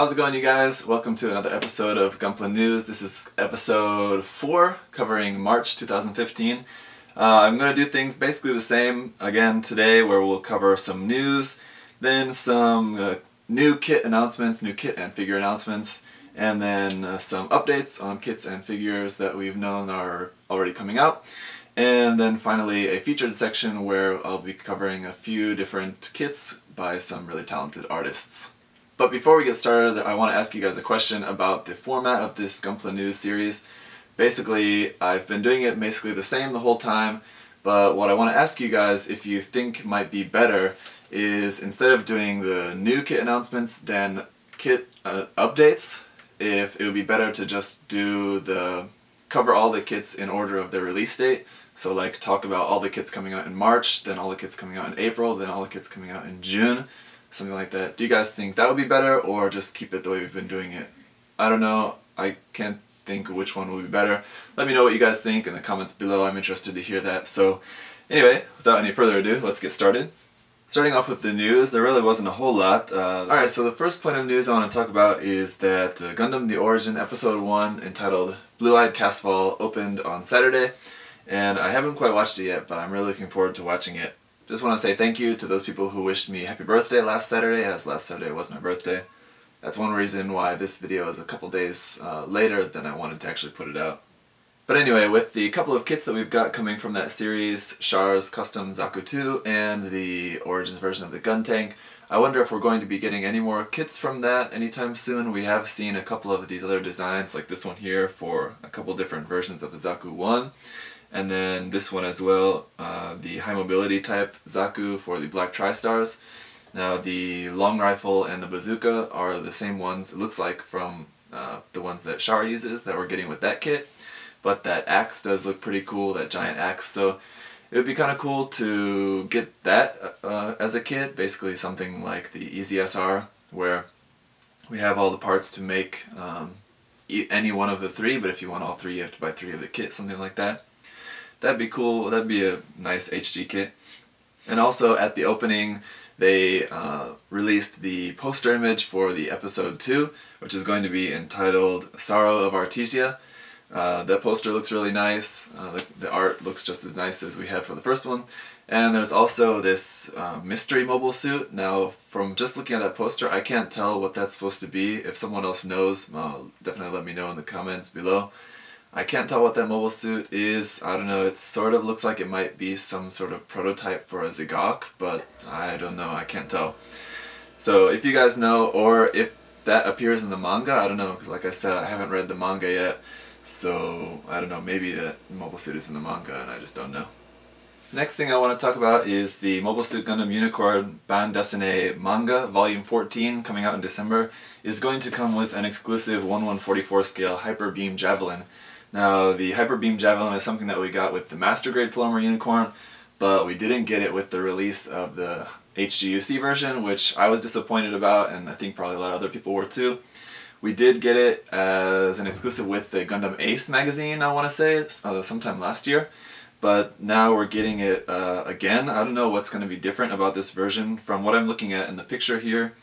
How's it going, you guys? Welcome to another episode of Gunpla News. This is episode 4, covering March 2015. I'm going to do things basically the same again today, where we'll cover some news, then some new kit announcements, new kit and figure announcements, and then some updates on kits and figures that we've known are already coming out. And then finally a featured section where I'll be covering a few different kits by some really talented artists. But before we get started, I want to ask you guys a question about the format of this Gunpla News series. Basically, I've been doing it basically the same the whole time, but what I want to ask you guys, if you think might be better, is instead of doing the new kit announcements, then kit updates, if it would be better to just do cover all the kits in order of their release date. So like talk about all the kits coming out in March, then all the kits coming out in April, then all the kits coming out in June. Something like that. Do you guys think that would be better, or just keep it the way we've been doing it? I don't know. I can't think which one would be better. Let me know what you guys think in the comments below. I'm interested to hear that. So anyway, without any further ado, let's get started. Starting off with the news, there really wasn't a whole lot. Alright, so the first point of news I want to talk about is that Gundam The Origin Episode 1, entitled Blue-Eyed Castfall, opened on Saturday, and I haven't quite watched it yet, but I'm really looking forward to watching it. Just want to say thank you to those people who wished me happy birthday last Saturday, as last Saturday was my birthday. That's one reason why this video is a couple days later than I wanted to actually put it out. But anyway, with the couple of kits that we've got coming from that series, Char's Custom Zaku 2 and the Origins version of the Gun Tank, I wonder if we're going to be getting any more kits from that anytime soon. We have seen a couple of these other designs, like this one here for a couple different versions of the Zaku 1. And then this one as well, the high mobility type Zaku for the Black Tri-Stars. Now the long rifle and the bazooka are the same ones, it looks like, from the ones that Char uses that we're getting with that kit. But that axe does look pretty cool, that giant axe, so it would be kind of cool to get that as a kit, basically something like the EZSR, where we have all the parts to make any one of the three, but if you want all three you have to buy 3 of the kit, something like that. That'd be cool, that'd be a nice HG kit. And also at the opening they released the poster image for the episode 2, which is going to be entitled Sorrow of Artesia. That poster looks really nice, the art looks just as nice as we had for the first one. And there's also this mystery mobile suit. Now from just looking at that poster I can't tell what that's supposed to be. If someone else knows, definitely let me know in the comments below. I can't tell what that mobile suit is. I don't know, it sort of looks like it might be some sort of prototype for a Zigok, but I don't know, I can't tell. So if you guys know, or if that appears in the manga, I don't know, like I said, I haven't read the manga yet, so I don't know, maybe that mobile suit is in the manga and I just don't know. Next thing I want to talk about is the Mobile Suit Gundam Unicorn Band Dessinée manga, volume 14, coming out in December, is going to come with an exclusive 1/144 scale Hyper Beam Javelin. Now, the Hyper Beam Javelin is something that we got with the Master Grade Flomer Unicorn, but we didn't get it with the release of the HGUC version, which I was disappointed about, and I think probably a lot of other people were too. We did get it as an exclusive with the Gundam Ace magazine, I want to say, sometime last year, but now we're getting it again. I don't know what's going to be different about this version. From what I'm looking at in the picture here,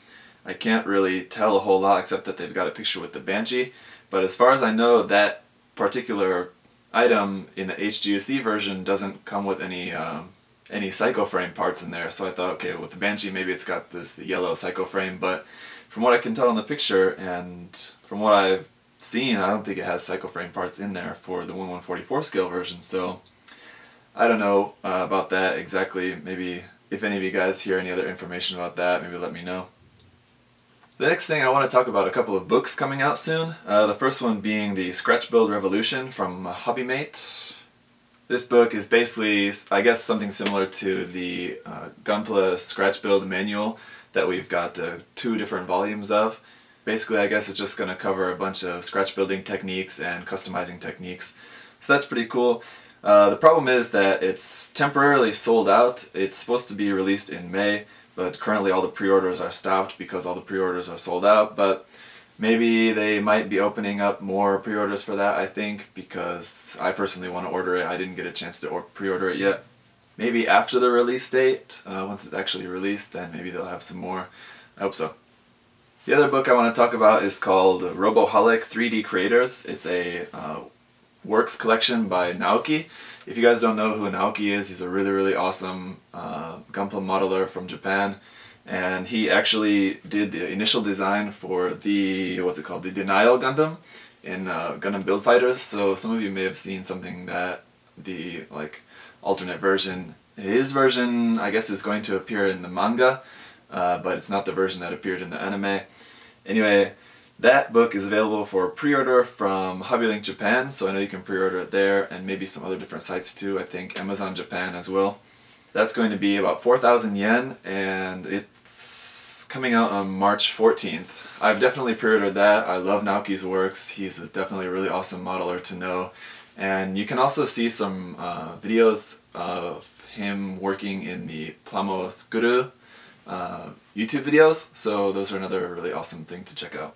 I can't really tell a whole lot except that they've got a picture with the Banshee, but as far as I know, that particular item in the HGUC version doesn't come with any psycho frame parts in there, so I thought, okay, with the Banshee maybe it's got the yellow psycho frame, but from what I can tell in the picture and from what I've seen, I don't think it has psycho frame parts in there for the 1/144 scale version, so I don't know about that exactly. Maybe if any of you guys hear any other information about that, maybe let me know. The next thing I want to talk about a couple of books coming out soon. The first one being the Scratch Build Revolution from Hobbymate. This book is basically, I guess, something similar to the Gunpla Scratch Build manual that we've got 2 different volumes of. Basically, I guess it's just going to cover a bunch of scratch building techniques and customizing techniques. So that's pretty cool. The problem is that it's temporarily sold out. It's supposed to be released in May, but currently all the pre-orders are stopped because all the pre-orders are sold out, but maybe they might be opening up more pre-orders for that, I think, because I personally want to order it. I didn't get a chance to pre-order it yet. Maybe after the release date, once it's actually released, then maybe they'll have some more. I hope so. The other book I want to talk about is called Roboholic 3D Creators. It's a works collection by Naoki. If you guys don't know who Naoki is, he's a really awesome Gunpla modeler from Japan. And he actually did the initial design for the, the Denial Gundam in Gundam Build Fighters. So some of you may have seen something that the alternate version, his version I guess is going to appear in the manga, but it's not the version that appeared in the anime. Anyway, that book is available for pre-order from HobbyLink Japan, so I know you can pre-order it there, and maybe some other different sites too, I think Amazon Japan as well. That's going to be about 4,000 yen, and it's coming out on March 14th. I've definitely pre-ordered that. I love Naoki's works. He's definitely a really awesome modeler to know. And you can also see some videos of him working in the Plamo Skuru YouTube videos, so those are another really awesome thing to check out.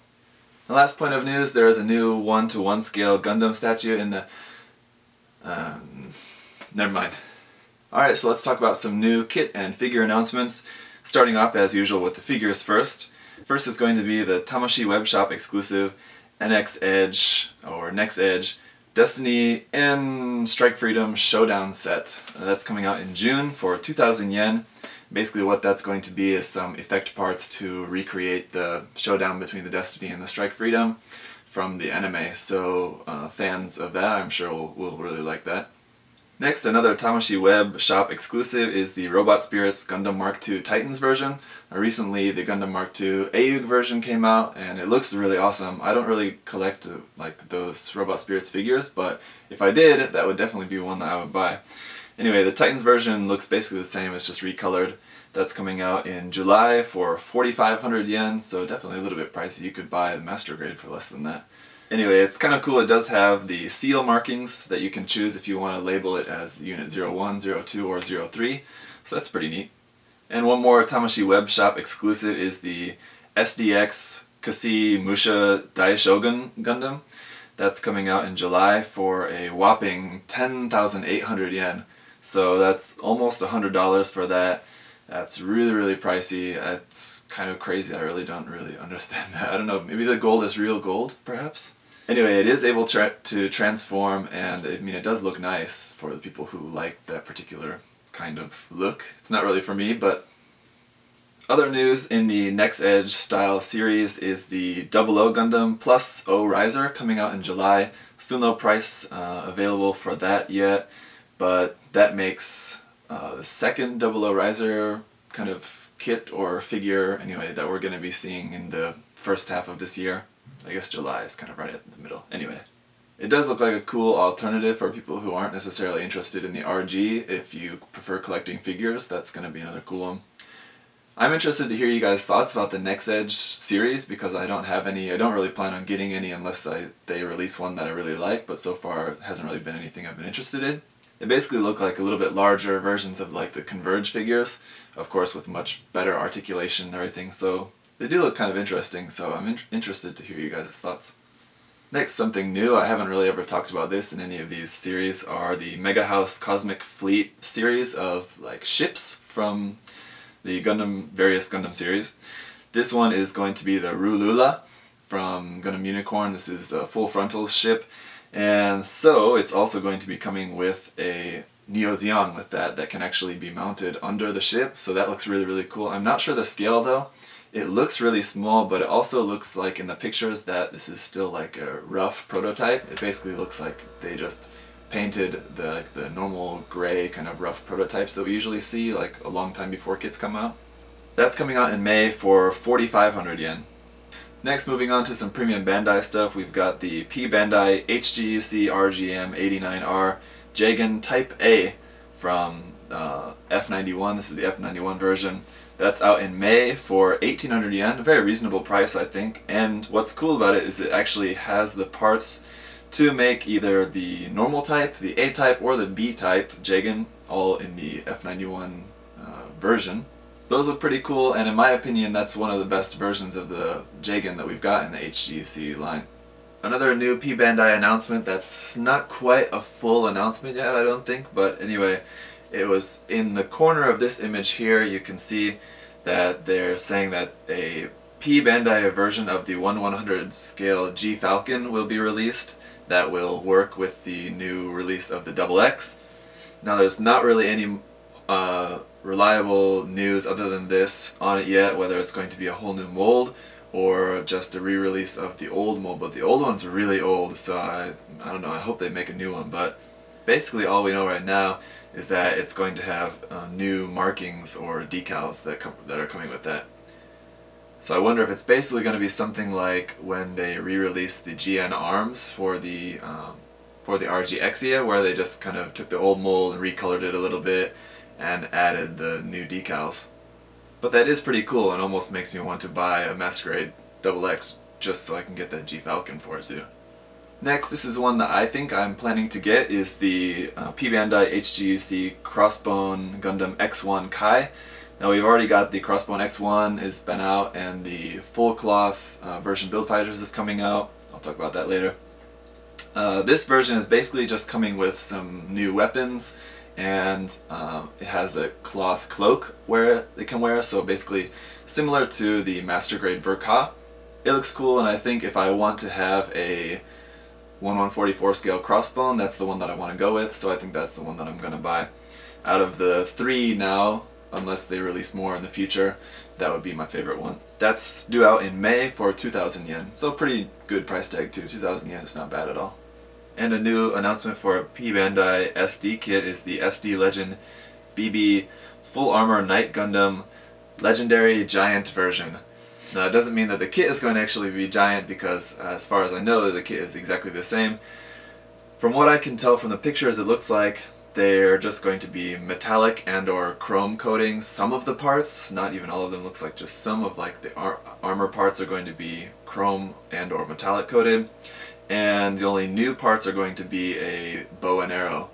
The last point of news, there is a new 1:1 scale Gundam statue in the... never mind. Alright, so let's talk about some new kit and figure announcements, starting off as usual with the figures first. First is going to be the Tamashii Webshop exclusive NX Edge, or Next Edge, Destiny and Strike Freedom Showdown set. That's coming out in June for 2,000 yen. Basically what that's going to be is some effect parts to recreate the showdown between the Destiny and the Strike Freedom from the anime, so fans of that I'm sure will really like that. Next, another Tamashii Web Shop exclusive is the Robot Spirits Gundam Mark II Titans version. Recently the Gundam Mark II Aeug version came out and it looks really awesome. I don't really collect those Robot Spirits figures, but if I did, that would definitely be one that I would buy. Anyway, the Titans version looks basically the same, it's just recolored. That's coming out in July for 4,500 yen, so definitely a little bit pricey. You could buy the Master Grade for less than that. Anyway, it's kind of cool. It does have the seal markings that you can choose if you want to label it as Unit 01, 02, or 03, so that's pretty neat. And one more Tamashii Web Shop exclusive is the SDX Kasi Musha Daishogun Gundam. That's coming out in July for a whopping 10,800 yen. So that's almost $100 for that. That's really pricey. That's kind of crazy. I really don't understand that. I don't know, maybe the gold is real gold, perhaps? Anyway, it is able to transform, and I mean it does look nice for the people who like that particular kind of look. It's not really for me, but... Other news in the Next Edge style series is the 00 Gundam Plus O Riser coming out in July. Still no price available for that yet, but that makes the second 00 Riser kind of kit or figure anyway that we're going to be seeing in the first half of this year. I guess July is kind of right at the middle. Anyway, it does look like a cool alternative for people who aren't necessarily interested in the RG. If you prefer collecting figures, that's going to be another cool one. I'm interested to hear you guys' thoughts about the Next Edge series because I don't have any. I don't really plan on getting any unless they release one that I really like, but so far it hasn't really been anything I've been interested in. They basically look like a little bit larger versions of like the Converge figures, of course with much better articulation and everything, so they do look kind of interesting, so I'm interested to hear you guys' thoughts. Next, something new, I haven't really ever talked about this in any of these series, are the Mega House Cosmic Fleet series of like ships from the various Gundam series. This one is going to be the Rulula from Gundam Unicorn. This is the full frontals ship, and so it's also going to be coming with a Neo Zeon with that can actually be mounted under the ship, so that looks really cool. I'm not sure the scale though. It looks really small, but it also looks like in the pictures that this is still like a rough prototype. It basically looks like they just painted the normal gray kind of rough prototypes that we usually see like a long time before kits come out. That's coming out in May for 4,500 yen. Next, moving on to some premium Bandai stuff, we've got the P-Bandai HGUC RGM 89R Jagan Type A from F91. This is the F91 version. That's out in May for 1,800 yen, a very reasonable price I think, and what's cool about it is it actually has the parts to make either the normal type, the A type, or the B type Jagan, all in the F91 version. Those look pretty cool, and in my opinion that's one of the best versions of the Jagan that we've got in the HGC line. Another new P-Bandai announcement that's not quite a full announcement yet, I don't think, but anyway, it was in the corner of this image here. You can see that they're saying that a P-Bandai version of the 1/100 scale G Falcon will be released that will work with the new release of the XX. Now there's not really any reliable news other than this on it yet, whether it's going to be a whole new mold or just a re-release of the old mold, but the old one's really old, so I don't know, I hope they make a new one. But basically all we know right now is that it's going to have new markings or decals that are coming with that. So I wonder if it's basically going to be something like when they re-released the GN arms for the RG Exia, where they just kind of took the old mold and recolored it a little bit and added the new decals. But that is pretty cool and almost makes me want to buy a Master Grade XX just so I can get that G Falcon for it too. Next, this is one that I think I'm planning to get, is the P-Bandai HGUC Crossbone Gundam X1 Kai. Now we've already got the Crossbone X1 has been out, and the full cloth version Build Fighters is coming out. I'll talk about that later. This version is basically just coming with some new weapons, and it has a cloth cloak where it can wear, so basically similar to the Master Grade Verka. It looks cool, and I think if I want to have a 1/144 scale crossbone, that's the one that I want to go with, so I think that's the one that I'm going to buy. Out of the three now, unless they release more in the future, that would be my favorite one. That's due out in May for 2,000 yen, so pretty good price tag too. 2,000 yen is not bad at all. And a new announcement for a P-Bandai SD kit is the SD Legend BB Full Armor Knight Gundam Legendary Giant version. Now it doesn't mean that the kit is going to actually be giant, because as far as I know the kit is exactly the same. From what I can tell from the pictures, it looks like they're just going to be metallic and or chrome coating some of the parts, not even all of them. Looks like just some of like the armor parts are going to be chrome and or metallic coated, and the only new parts are going to be a bow and arrow.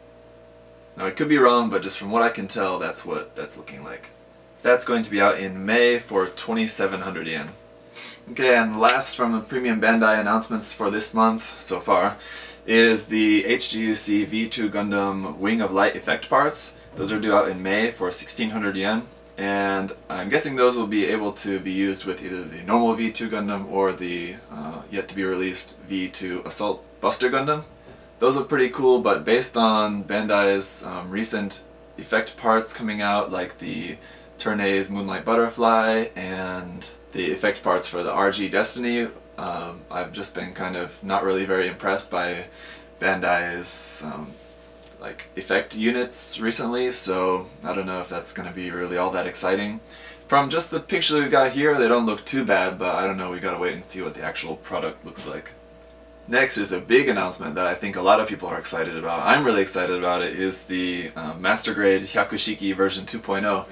Now I could be wrong, but just from what I can tell, that's what that's looking like. That's going to be out in May for 2,700 yen. Okay, and last from the Premium Bandai announcements for this month so far is the HGUC V2 Gundam Wing of Light effect parts. Those are due out in May for 1,600 yen, and I'm guessing those will be able to be used with either the normal V2 Gundam or the yet to be released V2 Assault Buster Gundam. Those look pretty cool, but based on Bandai's recent effect parts coming out, like the Turnay's Moonlight Butterfly and the effect parts for the RG Destiny, I've just been kind of not really very impressed by Bandai's like effect units recently, so I don't know if that's going to be really all that exciting. From just the picture we've got here, they don't look too bad, but I don't know, we gotta wait and see what the actual product looks like. Next is a big announcement that I think a lot of people are excited about. I'm really excited about it, is the Master Grade Hyakushiki version 2.0.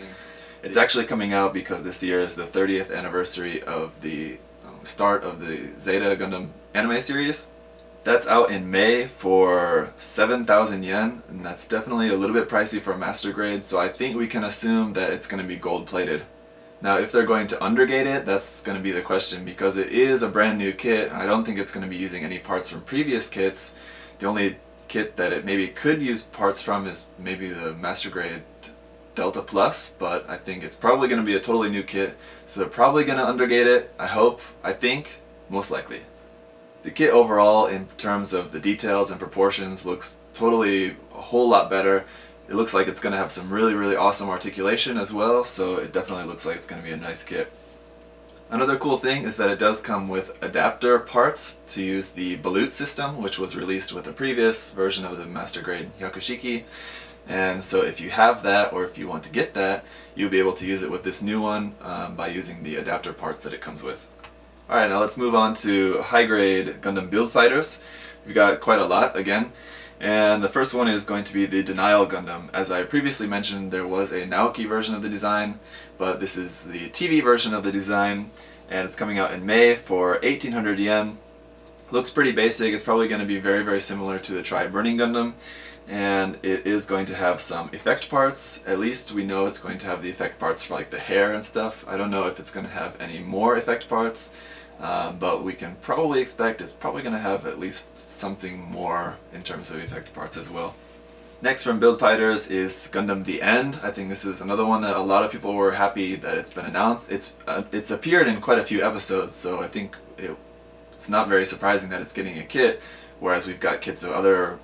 It's actually coming out because this year is the 30th anniversary of the start of the Zeta Gundam anime series. That's out in May for 7,000 yen, and that's definitely a little bit pricey for a Master Grade, so I think we can assume that it's going to be gold plated. Now if they're going to undergate it, that's going to be the question, because it is a brand new kit. I don't think it's going to be using any parts from previous kits. The only kit that it maybe could use parts from is maybe the Master Grade Delta Plus, but I think it's probably going to be a totally new kit, so they're probably going to undergate it, I hope, I think, most likely. The kit overall, in terms of the details and proportions, looks totally a whole lot better. It looks like it's going to have some really awesome articulation as well, so it definitely looks like it's going to be a nice kit. Another cool thing is that it does come with adapter parts to use the Balut system, which was released with a previous version of the Master Grade Hyakushiki. And so if you have that, or if you want to get that, you'll be able to use it with this new one by using the adapter parts that it comes with. Alright, now let's move on to high-grade Gundam Build Fighters. We've got quite a lot again. And the first one is going to be the Denial Gundam. As I previously mentioned, there was a Naoki version of the design, but this is the TV version of the design, and it's coming out in May for 1,800 yen. Looks pretty basic. It's probably going to be very similar to the Tri-Burning Gundam, and it is going to have some effect parts. At least we know it's going to have the effect parts for like the hair and stuff. I don't know if it's going to have any more effect parts, but we can probably expect it's probably going to have at least something more in terms of effect parts as well. Next from Build Fighters is Gundam The End. I think this is another one that a lot of people were happy that it's been announced. It's appeared in quite a few episodes, so I think it's not very surprising that it's getting a kit, whereas we've got kits of other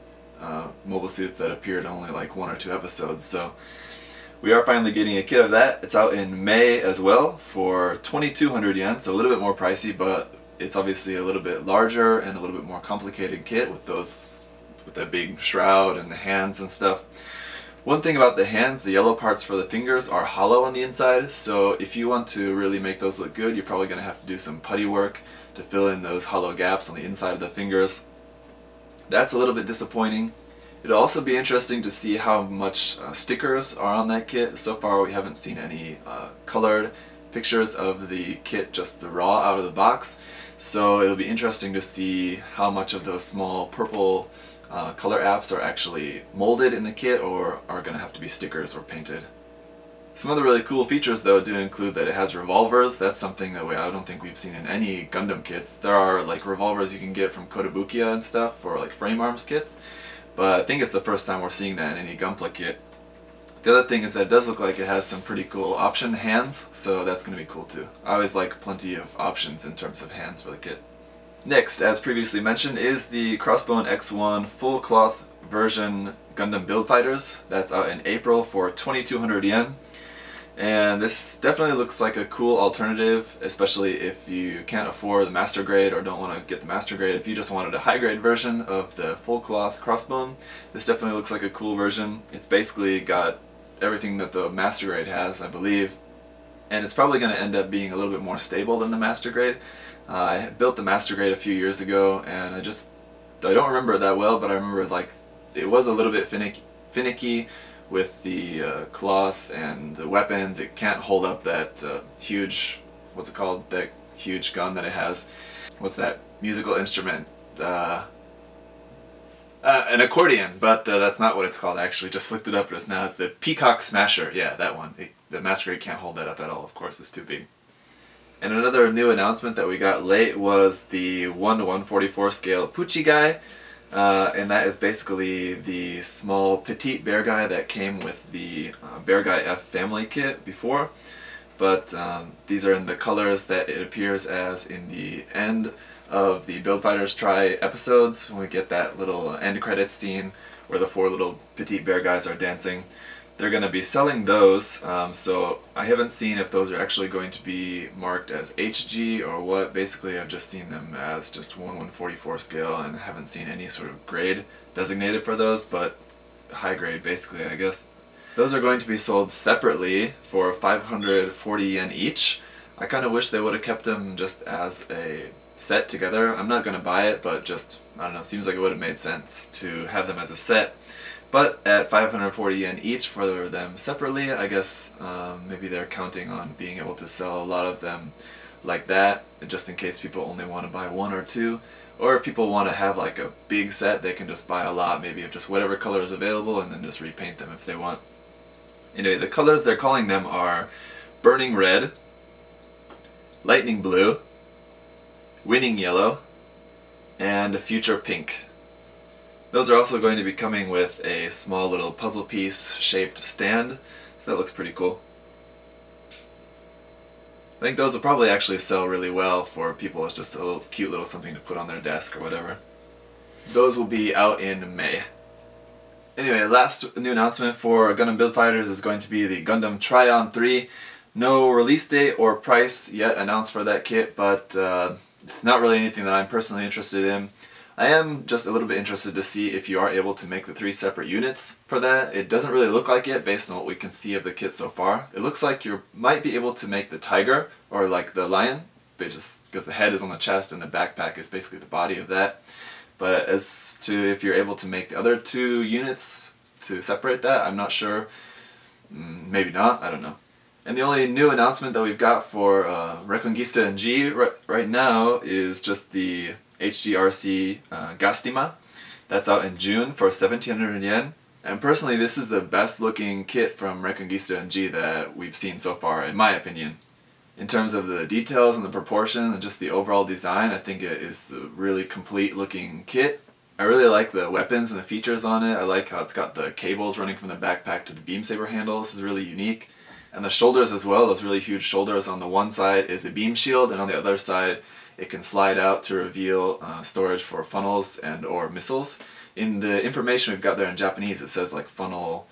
mobile suits that appeared in only like 1 or 2 episodes. So we are finally getting a kit of that. It's out in May as well for 2,200 yen, so a little bit more pricey, but it's obviously a little bit larger and a little bit more complicated kit with the big shroud and the hands and stuff. One thing about the hands, the yellow parts for the fingers are hollow on the inside, so if you want to really make those look good, you're probably going to have to do some putty work to fill in those hollow gaps on the inside of the fingers. That's a little bit disappointing. It'll also be interesting to see how much stickers are on that kit. So far we haven't seen any colored pictures of the kit, just the raw out of the box. So it'll be interesting to see how much of those small purple color apps are actually molded in the kit or are going to have to be stickers or painted. Some other really cool features though do include that it has revolvers. That's something that I don't think we've seen in any Gundam kits. There are like revolvers you can get from Kotobukiya and stuff for like frame arms kits, but I think it's the first time we're seeing that in any Gunpla kit. The other thing is that it does look like it has some pretty cool option hands, so that's going to be cool too. I always like plenty of options in terms of hands for the kit. Next, as previously mentioned, is the Crossbone X1 full cloth version Gundam Build Fighters. That's out in April for 2,200 yen. And this definitely looks like a cool alternative, especially if you can't afford the master grade or don't want to get the master grade. If you just wanted a high grade version of the full cloth Crossbone, this definitely looks like a cool version. It's basically got everything that the master grade has, I believe, and it's probably going to end up being a little bit more stable than the master grade. I built the master grade a few years ago, and I don't remember it that well, but I remember like it was a little bit finicky with the cloth and the weapons. It can't hold up that huge, what's it called, that huge gun that it has. What's that musical instrument? An accordion, but that's not what it's called. I actually just looked it up just now. It's the Peacock Smasher. Yeah, that one. The master grade can't hold that up at all, of course, it's too big. And another new announcement that we got late was the 1:144 scale Pucci guy, and that is basically the small petite bear guy that came with the Bear Guy F family kit before, but these are in the colors that it appears as in the end of the Build Fighters Try episodes, when we get that little end credits scene where the 4 little petite bear guys are dancing. They're going to be selling those, so I haven't seen if those are actually going to be marked as HG or what. Basically I've just seen them as just 1:144 scale and haven't seen any sort of grade designated for those, but high grade basically, I guess. Those are going to be sold separately for 540 yen each. I kind of wish they would have kept them just as a set together. I'm not going to buy it, but just, I don't know, seems like it would have made sense to have them as a set. But at 540 yen each for them separately, I guess maybe they're counting on being able to sell a lot of them like that, just in case people only want to buy 1 or 2. Or if people want to have like a big set, they can just buy a lot, maybe of just whatever color is available, and then just repaint them if they want. Anyway, the colors they're calling them are Burning Red, Lightning Blue, Winning Yellow, and Future Pink. Those are also going to be coming with a small little puzzle piece shaped stand, so that looks pretty cool. I think those will probably actually sell really well for people. It's just a little cute little something to put on their desk or whatever. Those will be out in May. Anyway, last new announcement for Gundam Build Fighters is going to be the Gundam Try-On 3. No release date or price yet announced for that kit, but it's not really anything that I'm personally interested in. I am just a little bit interested to see if you are able to make the 3 separate units for that. It doesn't really look like it based on what we can see of the kit so far. It looks like you might be able to make the tiger, or like the lion, but just because the head is on the chest and the backpack is basically the body of that. But as to if you're able to make the other 2 units to separate that, I'm not sure. Maybe not, I don't know. And the only new announcement that we've got for Reconguista and G right now is just the HGRC Gastima. That's out in June for 1,700 yen. And personally, this is the best looking kit from Reconguista and G that we've seen so far, in my opinion. In terms of the details and the proportion and just the overall design, I think it is a really complete looking kit. I really like the weapons and the features on it. I like how it's got the cables running from the backpack to the beam saber handle. This is really unique. And the shoulders as well, those really huge shoulders. On the one side is the beam shield, and on the other side it can slide out to reveal storage for funnels and or missiles. In the information we've got there in Japanese, it says like funnel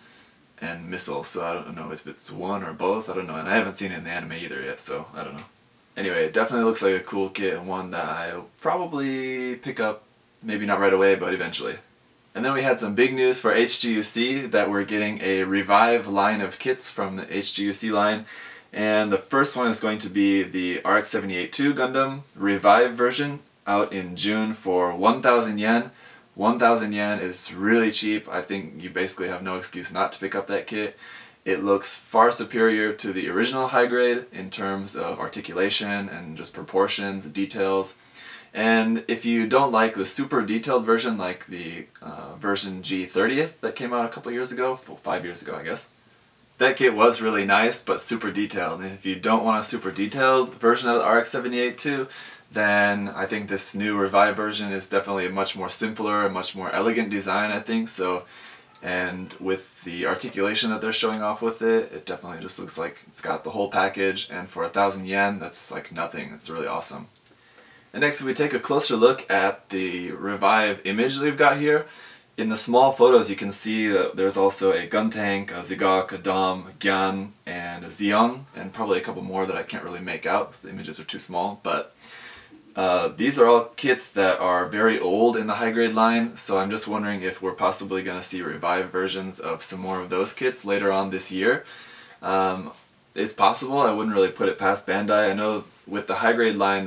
and missile, so I don't know if it's one or both, I don't know, and I haven't seen it in the anime either yet, so I don't know. Anyway, it definitely looks like a cool kit and one that I'll probably pick up, maybe not right away, but eventually. And then we had some big news for HGUC that we're getting a Revive line of kits from the HGUC line. And the first one is going to be the RX-78-2 Gundam Revive version out in June for 1,000 yen. 1,000 yen is really cheap. I think you basically have no excuse not to pick up that kit. It looks far superior to the original high grade in terms of articulation and just proportions, details. And if you don't like the super detailed version like the version G30th that came out a couple years ago, 5 years ago I guess, that kit was really nice but super detailed. And if you don't want a super detailed version of the RX-78-2, then I think this new Revive version is definitely a much more simpler and much more elegant design, I think. So, and with the articulation that they're showing off with it, it definitely just looks like it's got the whole package, and for 1,000 yen, that's like nothing. It's really awesome. And next, if we take a closer look at the Revive image that we've got here, in the small photos you can see that there's also a Guntank, a Zigak, a Dom, a Gyan, and a Zeong, and probably a couple more that I can't really make out because the images are too small, but these are all kits that are very old in the high grade line, so I'm just wondering if we're possibly going to see Revive versions of some more of those kits later on this year. It's possible. I wouldn't really put it past Bandai. I know with the high grade line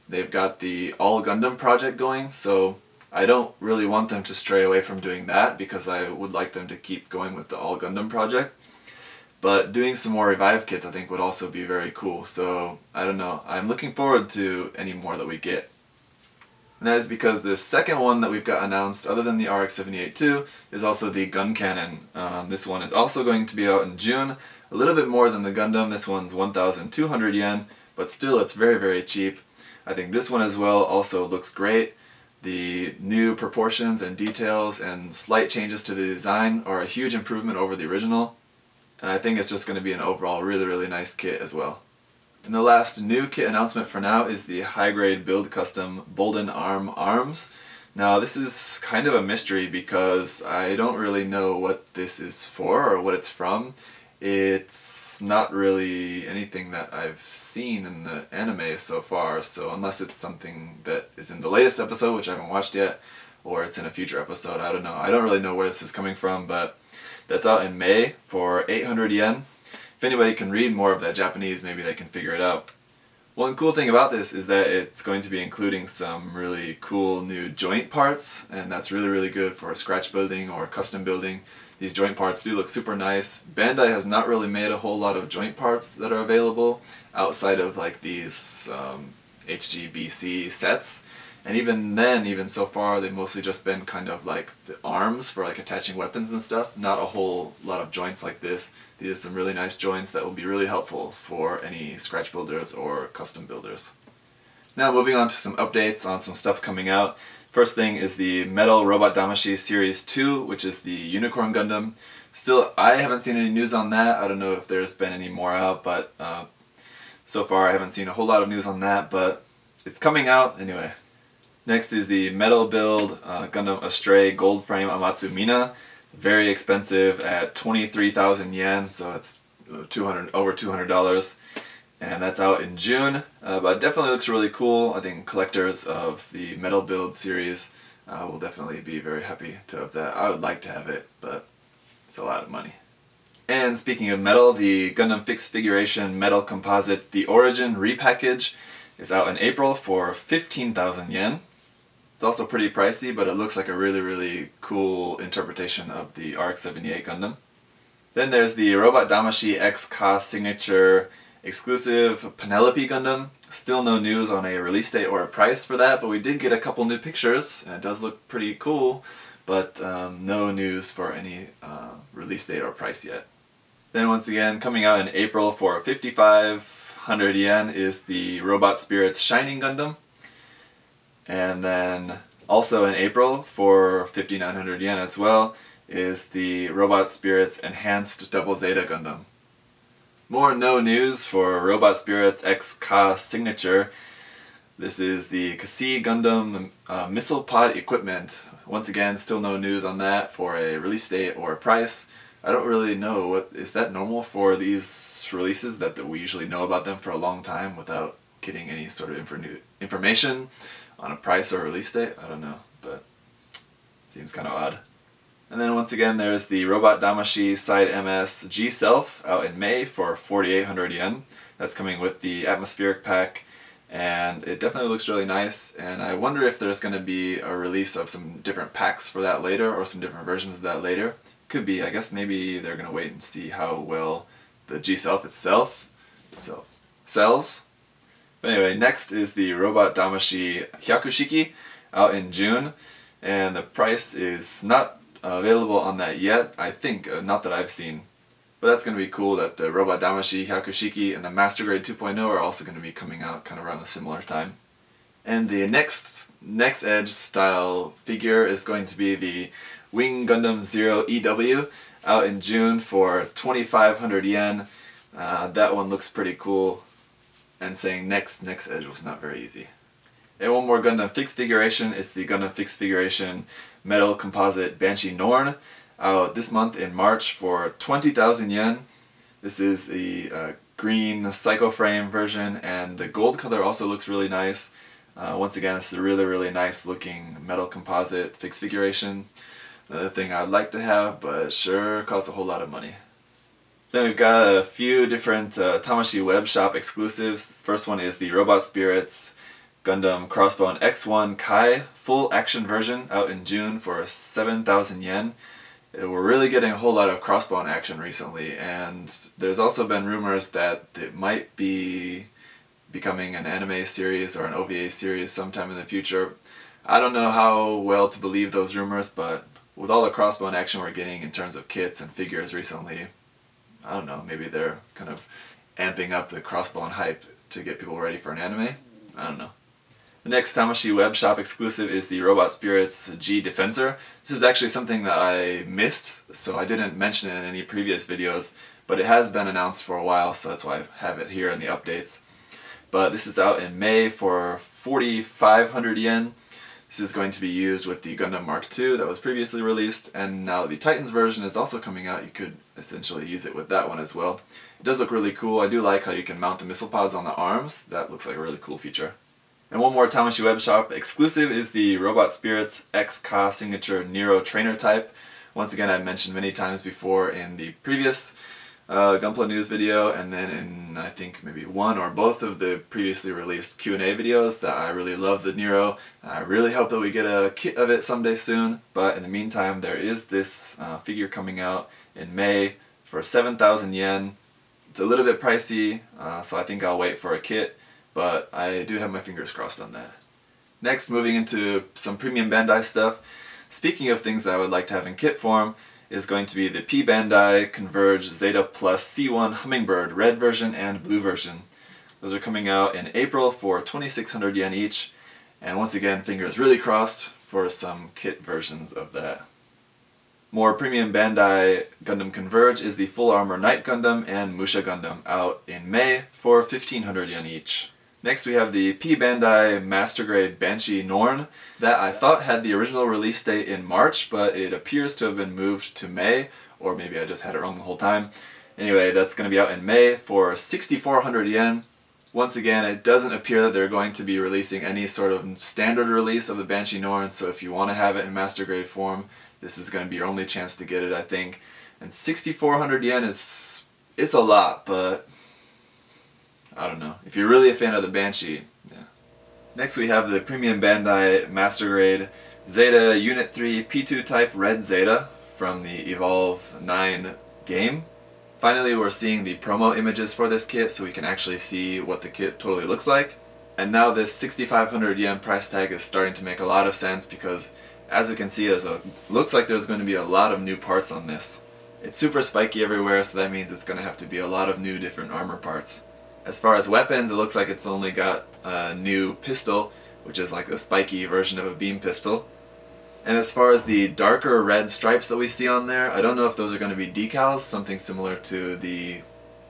they've got the All Gundam project going, so I don't really want them to stray away from doing that because I would like them to keep going with the All Gundam project. But doing some more Revive kits I think would also be very cool, so I don't know. I'm looking forward to any more that we get. And that is because the second one that we've got announced, other than the RX-78-2, is also the Gun Cannon. This one is also going to be out in June. A little bit more than the Gundam. This one's 1,200 yen, but still it's very, very cheap. I think this one as well also looks great. The new proportions and details and slight changes to the design are a huge improvement over the original. And I think it's just going to be an overall really, really nice kit as well. And the last new kit announcement for now is the high-grade build custom Bolden Arm arms. Now this is kind of a mystery because I don't really know what this is for or what it's from. It's not really anything that I've seen in the anime so far, so unless it's something that is in the latest episode, which I haven't watched yet, or it's in a future episode, I don't know. I don't really know where this is coming from, but that's out in May for 800 yen. If anybody can read more of that Japanese, maybe they can figure it out. One cool thing about this is that it's going to be including some really cool new joint parts, and that's really, really good for scratch building or custom building. These joint parts do look super nice. Bandai has not really made a whole lot of joint parts that are available outside of like these HGBC sets. And even then, even so far, they've mostly just been kind of like the arms for like attaching weapons and stuff. Not a whole lot of joints like this. These are some really nice joints that will be really helpful for any scratch builders or custom builders. Now moving on to some updates on some stuff coming out. First thing is the Metal Robot Damashi Series 2, which is the Unicorn Gundam. Still, I haven't seen any news on that. I don't know if there's been any more out, but so far I haven't seen a whole lot of news on that, but it's coming out anyway. Next is the Metal Build Gundam Astray Gold Frame Amatsu Mina. Very expensive at 23,000 yen, so it's over $200. And that's out in June, but it definitely looks really cool. I think collectors of the Metal Build series will definitely be very happy to have that. I would like to have it, but it's a lot of money. And speaking of metal, the Gundam Fixed Figuration Metal Composite The Origin repackage is out in April for 15,000 yen. It's also pretty pricey, but it looks like a really, really cool interpretation of the RX-78 Gundam. Then there's the Robot Damashi X-Ka Signature exclusive Penelope Gundam. Still no news on a release date or a price for that, but we did get a couple new pictures, and it does look pretty cool, but no news for any release date or price yet. Then once again, coming out in April for 5,500 yen is the Robot Spirits Shining Gundam. And then Also in April, for 5,900 yen as well, is the Robot Spirits Enhanced Double Zeta Gundam. More no news for Robot Spirits X Ka Signature. This is the Kasi Gundam missile pod equipment. Once again, still no news on that for a release date or a price. I don't really know, is that normal for these releases, that we usually know about them for a long time without getting any sort of information on a price or release date? I don't know, but seems kind of odd. And then once again, there's the Robot Damashi Side MS G Self out in May for 4,800 yen. That's coming with the atmospheric pack, and it definitely looks really nice. And I wonder if there's going to be a release of some different packs for that later, or some different versions of that later. Could be. I guess maybe they're going to wait and see how well the G Self itself sells. But anyway, next is the Robot Damashi Hyakushiki out in June, and the price is not available on that yet, I think, not that I've seen. But that's going to be cool that the Robot Damashi Hyakushiki and the Master Grade 2.0 are also going to be coming out kind of around a similar time. And the next Edge style figure is going to be the Wing Gundam Zero EW out in June for 2,500 yen. That one looks pretty cool, and saying next Edge was not very easy. And one more Gundam fixed figuration is the Gundam fixed figuration Metal Composite Banshee Norn out this month in March for 20,000 yen. This is the green Psycho Frame version, and the gold color also looks really nice. Once again, this is a really nice looking metal composite fixed figuration. Another thing I'd like to have, but it sure costs a whole lot of money. Then we've got a few different Tamashii Web Shop exclusives. The first one is the Robot Spirits Gundam Crossbone X1 Kai full action version out in June for 7,000 yen. We're really getting a whole lot of Crossbone action recently, and there's also been rumors that it might be becoming an anime series or an OVA series sometime in the future. I don't know how well to believe those rumors, but with all the Crossbone action we're getting in terms of kits and figures recently, I don't know, maybe they're kind of amping up the Crossbone hype to get people ready for an anime? I don't know. The next Tamashii Web Shop exclusive is the Robot Spirits G Defensor. This is actually something that I missed, so I didn't mention it in any previous videos, but it has been announced for a while, so that's why I have it here in the updates. But this is out in May for 4,500 yen. This is going to be used with the Gundam Mark II that was previously released, and now the Titans version is also coming out. You could essentially use it with that one as well. It does look really cool. I do like how you can mount the missile pods on the arms. That looks like a really cool feature. And one more Tamashii Web Shop exclusive is the Robot Spirits X Ka Signature Nero Trainer Type. Once again, I've mentioned many times before in the previous Gunpla News video, and then in I think maybe one or both of the previously released Q&A videos, that I really love the Nero. I really hope that we get a kit of it someday soon, but in the meantime there is this figure coming out in May for 7,000 yen. It's a little bit pricey, so I think I'll wait for a kit, but I do have my fingers crossed on that. Next, moving into some premium Bandai stuff. Speaking of things that I would like to have in kit form, is going to be the P-Bandai Converge Zeta Plus C1 Hummingbird red version and blue version. Those are coming out in April for 2,600 yen each, and once again, fingers really crossed for some kit versions of that. More premium Bandai Gundam Converge is the Full Armor Knight Gundam and Musha Gundam out in May for 1,500 yen each. Next we have the P-Bandai Master Grade Banshee Norn that I thought had the original release date in March, but it appears to have been moved to May, or maybe I just had it wrong the whole time. Anyway, that's going to be out in May for 6,400 yen. Once again, it doesn't appear that they're going to be releasing any sort of standard release of the Banshee Norn, so if you want to have it in Master Grade form, this is going to be your only chance to get it, I think. And 6,400 yen is a lot, but I don't know. If you're really a fan of the Banshee, yeah. Next we have the Premium Bandai Master Grade Zeta Unit 3 P2 Type Red Zeta from the Evolve 9 game. Finally, we're seeing the promo images for this kit so we can actually see what the kit totally looks like. And now this 6,500 yen price tag is starting to make a lot of sense because, as we can see, looks like there's going to be a lot of new parts on this. It's super spiky everywhere, so that means it's going to have to be a lot of new different armor parts. As far as weapons, it looks like it's only got a new pistol, which is like a spiky version of a beam pistol. And as far as the darker red stripes that we see on there, I don't know if those are going to be decals, something similar to the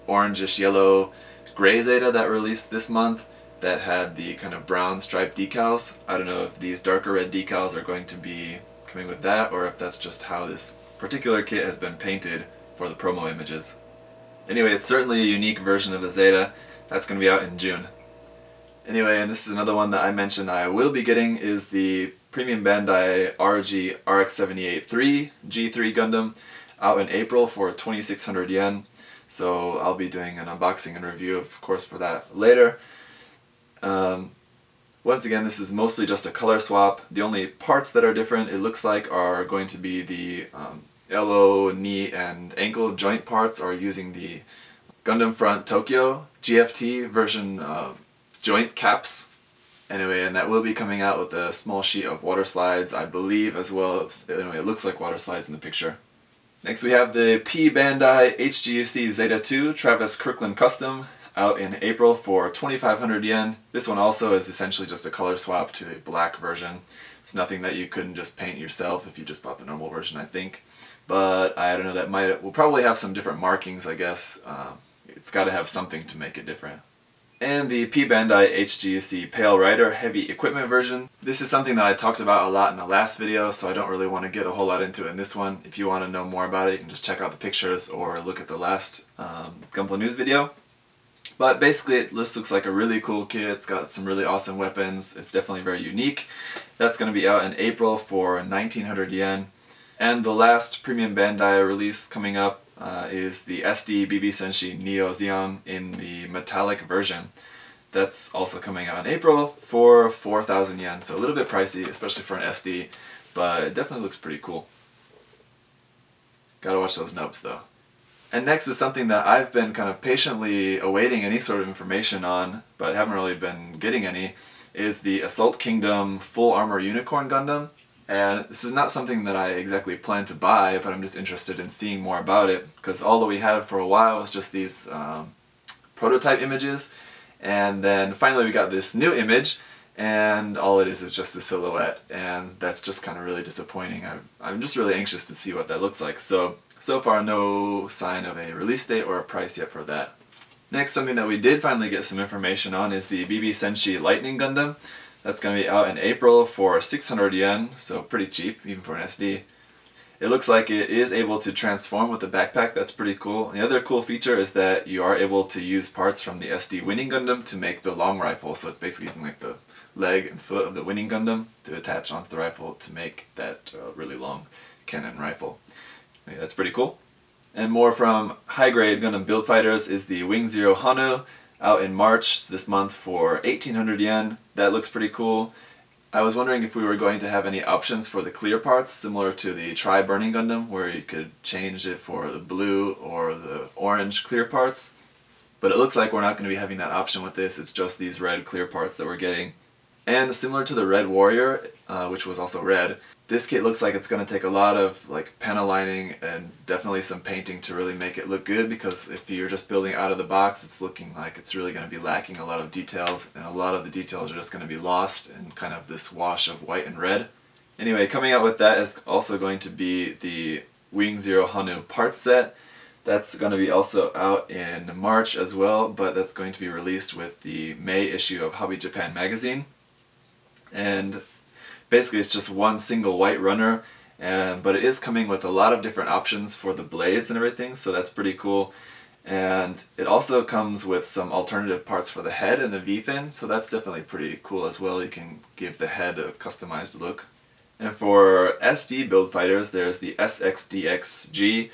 orangish yellow gray Zeta that released this month that had the kind of brown striped decals. I don't know if these darker red decals are going to be coming with that, or if that's just how this particular kit has been painted for the promo images. Anyway, it's certainly a unique version of the Zeta. That's going to be out in June. Anyway, and this is another one that I mentioned I will be getting, is the Premium Bandai RG RX-78-3 G3 Gundam, out in April for 2,600 yen. So I'll be doing an unboxing and review, of course, for that later. Once again, this is mostly just a color swap. The only parts that are different, it looks like, are going to be the elbow, knee, and ankle joint parts are using the Gundam Front Tokyo GFT version joint caps. Anyway, and that will be coming out with a small sheet of water slides, I believe, as well. Anyway, it looks like water slides in the picture. Next we have the P-Bandai HGUC Zeta 2 Travis Kirkland Custom, out in April for 2,500 yen. This one also is essentially just a color swap to a black version. It's nothing that you couldn't just paint yourself if you just bought the normal version, I think. But I don't know, will probably have some different markings, I guess. It's got to have something to make it different. And the P-Bandai HGUC Pale Rider Heavy Equipment version. This is something that I talked about a lot in the last video, so I don't really want to get a whole lot into it in this one. If you want to know more about it, you can just check out the pictures or look at the last Gunpla News video. But basically, this looks like a really cool kit. It's got some really awesome weapons. It's definitely very unique. That's going to be out in April for 1,900 yen. And the last Premium Bandai release coming up is the SD BB Senshi Neo Xeon in the metallic version. That's also coming out in April for 4,000 yen, so a little bit pricey, especially for an SD, but it definitely looks pretty cool. Gotta watch those nubs though. And next is something that I've been kind of patiently awaiting any sort of information on, but haven't really been getting any, is the Assault Kingdom Full Armor Unicorn Gundam. And this is not something that I exactly plan to buy, but I'm just interested in seeing more about it, because all that we had for a while was just these prototype images, and then finally we got this new image, and all it is just the silhouette, and that's just kind of really disappointing. I'm just really anxious to see what that looks like. So far no sign of a release date or a price yet for that. Next, something that we did finally get some information on is the BB Senshi Lightning Gundam. That's going to be out in April for 600 yen, so pretty cheap, even for an SD. It looks like it is able to transform with the backpack. That's pretty cool. And the other cool feature is that you are able to use parts from the SD Winning Gundam to make the long rifle, so it's basically using like the leg and foot of the Winning Gundam to attach onto the rifle to make that really long cannon rifle. Yeah, that's pretty cool. And more from high-grade Gundam Build Fighters is the Wing Zero Hanu, out in March this month for 1,800 yen. That looks pretty cool. I was wondering if we were going to have any options for the clear parts, similar to the Tri-Burning Gundam, where you could change it for the blue or the orange clear parts. But it looks like we're not going to be having that option with this. It's just these red clear parts that we're getting. And similar to the Red Warrior, which was also red, this kit looks like it's going to take a lot of panel lining and definitely some painting to really make it look good, because if you're just building out of the box, it's looking like it's really going to be lacking a lot of details, and a lot of the details are just going to be lost in kind of this wash of white and red. Anyway, coming out with that is also going to be the Wing Zero Hanu parts set. That's going to be also out in March as well, but that's going to be released with the May issue of Hobby Japan magazine. And basically it's just one single white runner, but it is coming with a lot of different options for the blades and everything, so that's pretty cool. And it also comes with some alternative parts for the head and the V-fin, so that's definitely pretty cool as well. You can give the head a customized look. And for SD Build Fighters, there's the SXDXG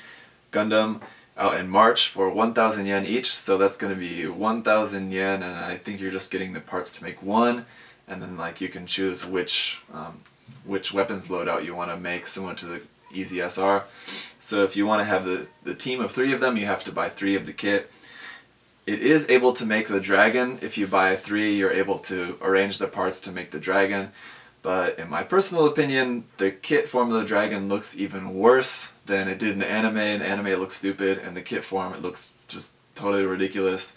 Gundam, out in March for 1,000 yen each, so that's going to be 1,000 yen, and I think you're just getting the parts to make one. And then you can choose which weapons loadout you want to make, similar to the Easy SR. So if you want to have the team of 3 of them, you have to buy 3 of the kit. It is able to make the dragon. If you buy 3, you're able to arrange the parts to make the dragon. But in my personal opinion, the kit form of the dragon looks even worse than it did in the anime. In the anime it looks stupid, and the kit form it looks just totally ridiculous.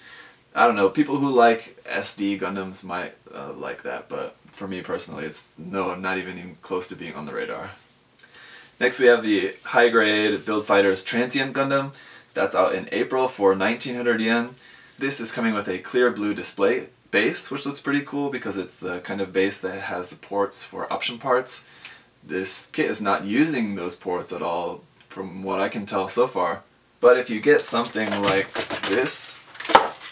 I don't know, people who like SD Gundams might like that, but for me personally, it's not even close to being on the radar. Next we have the high-grade Build Fighters Transient Gundam. That's out in April for 1900 yen. This is coming with a clear blue display base, which looks pretty cool because it's the kind of base that has the ports for option parts. This kit is not using those ports at all, from what I can tell so far. But if you get something like this,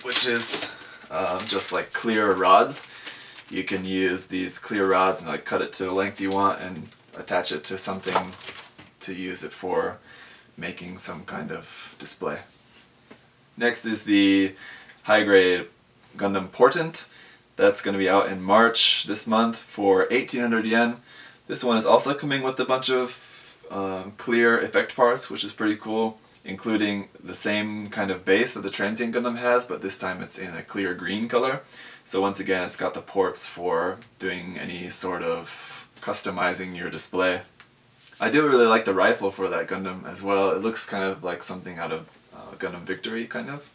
which is just like clear rods, you can use these clear rods and like cut it to the length you want and attach it to something to use it for making some kind of display. Next is the high-grade Gundam Portent. That's going to be out in March this month for 1800 yen. This one is also coming with a bunch of clear effect parts, which is pretty cool, including the same kind of base that the Transient Gundam has, but this time it's in a clear green color. So once again, it's got the ports for doing any sort of customizing your display. I do really like the rifle for that Gundam as well. It looks kind of like something out of Gundam Victory, kind of.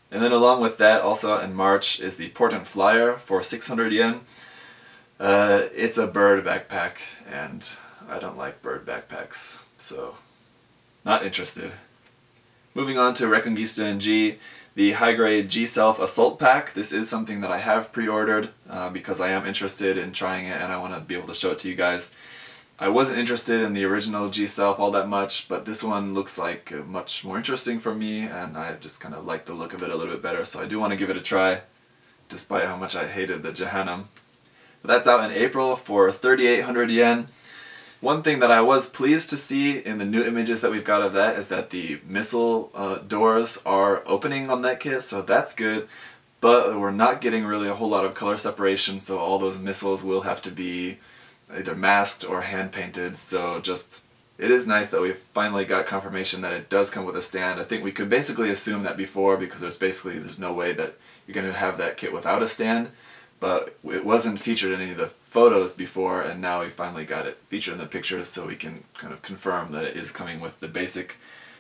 And then along with that, also in March, is the Portent Flyer for 600 yen. It's a bird backpack, and I don't like bird backpacks, so not interested. Moving on to Reconguista and G, the high-grade G-Self Assault Pack. This is something that I have pre-ordered because I am interested in trying it and I want to be able to show it to you guys. I wasn't interested in the original G-Self all that much, but this one looks like much more interesting for me, and I just kind of like the look of it a little bit better, so I do want to give it a try, despite how much I hated the Jahannam. But that's out in April for 3,800 yen. One thing that I was pleased to see in the new images that we've got of that is that the missile doors are opening on that kit, so that's good. But we're not getting really a whole lot of color separation, so all those missiles will have to be either masked or hand painted. So just, it is nice that we've finally got confirmation that it does come with a stand. I think we could basically assume that before, because there's no way that you're going to have that kit without a stand. But it wasn't featured in any of the photos before, and now we finally got it featured in the pictures, so we can kind of confirm that it is coming with the basic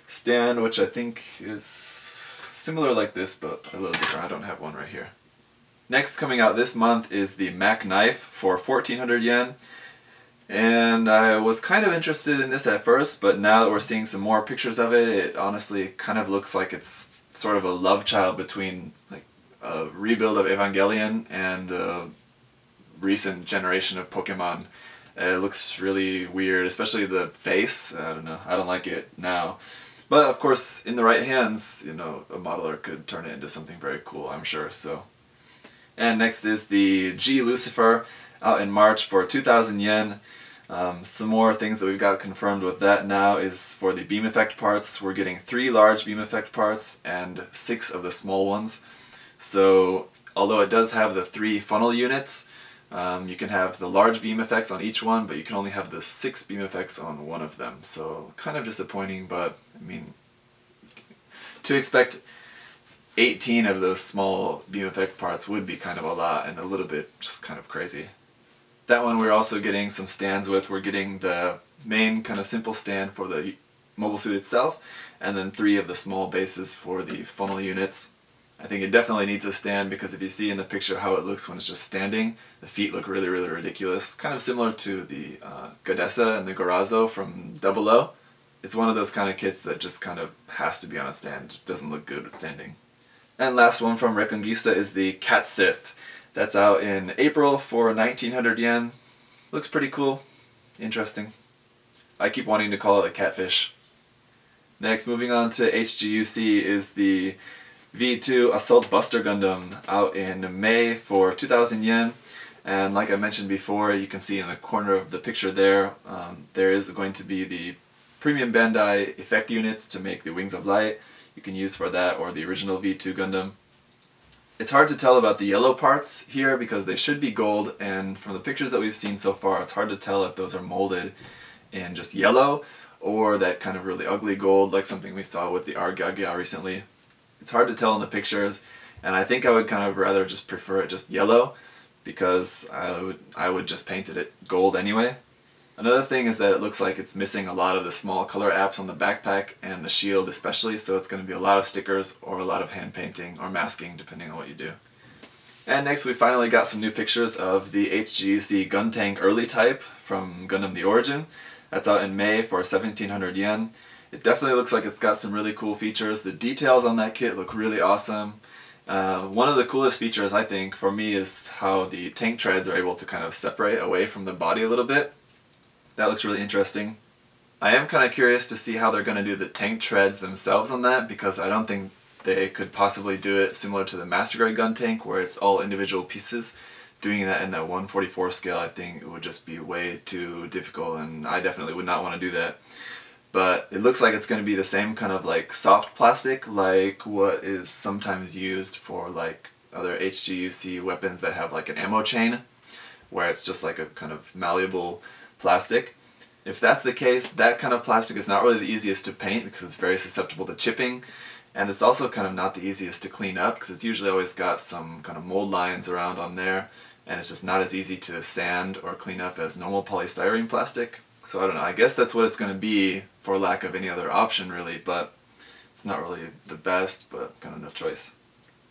stand, which I think is similar like this, but a little different. I don't have one right here. Next, coming out this month, is the Mac Knife for 1,400 yen. And I was kind of interested in this at first, but now that we're seeing some more pictures of it, it honestly kind of looks like it's sort of a love child between like a rebuild of Evangelion and a recent generation of Pokemon. It looks really weird, especially the face. I don't know, I don't like it now. But of course, in the right hands, you know, a modeler could turn it into something very cool, I'm sure. So, and next is the G Lucifer, out in March for 2,000 yen. Some more things that we've got confirmed with that now is for the beam effect parts. We're getting 3 large beam effect parts and 6 of the small ones. So although it does have the 3 funnel units, you can have the large beam effects on each one, but you can only have the 6 beam effects on one of them. So kind of disappointing, but I mean, to expect 18 of those small beam effect parts would be kind of a lot and a little bit just kind of crazy. That one we're also getting some stands with. We're getting the main kind of simple stand for the mobile suit itself, and then 3 of the small bases for the funnel units. I think it definitely needs a stand because if you see in the picture how it looks when it's just standing, the feet look really, really ridiculous. Kind of similar to the Godessa and the Gorazo from 00. It's one of those kind of kits that just kind of has to be on a stand. It just doesn't look good standing. And last one from Reconguista is the Cat Sith. That's out in April for 1,900 yen. Looks pretty cool. Interesting. I keep wanting to call it a catfish. Next, moving on to HGUC, is the V2 Assault Buster Gundam, out in May for 2,000 yen. And like I mentioned before, you can see in the corner of the picture there, there is going to be the premium Bandai effect units to make the Wings of Light. You can use for that or the original V2 Gundam. It's hard to tell about the yellow parts here because they should be gold, and from the pictures that we've seen so far, it's hard to tell if those are molded in just yellow or that kind of really ugly gold like something we saw with the Argaggia recently. It's hard to tell in the pictures, and I think I would kind of rather just prefer it just yellow because I would just paint it gold anyway. Another thing is that it looks like it's missing a lot of the small color apps on the backpack and the shield especially, so it's going to be a lot of stickers or a lot of hand painting or masking depending on what you do. And next we finally got some new pictures of the HGUC Gun Tank Early Type from Gundam The Origin. That's out in May for 1700 yen. It definitely looks like it's got some really cool features. The details on that kit look really awesome. One of the coolest features I think for me is how the tank treads are able to kind of separate away from the body a little bit. That looks really interesting. I am kind of curious to see how they're going to do the tank treads themselves on that, because I don't think they could possibly do it similar to the Master Grade gun tank where it's all individual pieces. Doing that in that 1/44 scale, I think it would just be way too difficult, and I definitely would not want to do that. But it looks like it's going to be the same kind of like soft plastic like what is sometimes used for like other HGUC weapons that have like an ammo chain, where it's just like a kind of malleable plastic. If that's the case, that kind of plastic is not really the easiest to paint because it's very susceptible to chipping, and it's also kind of not the easiest to clean up because it's usually always got some kind of mold lines around on there, and it's just not as easy to sand or clean up as normal polystyrene plastic. So I don't know, I guess that's what it's going to be for lack of any other option really, but it's not really the best, but kind of no choice.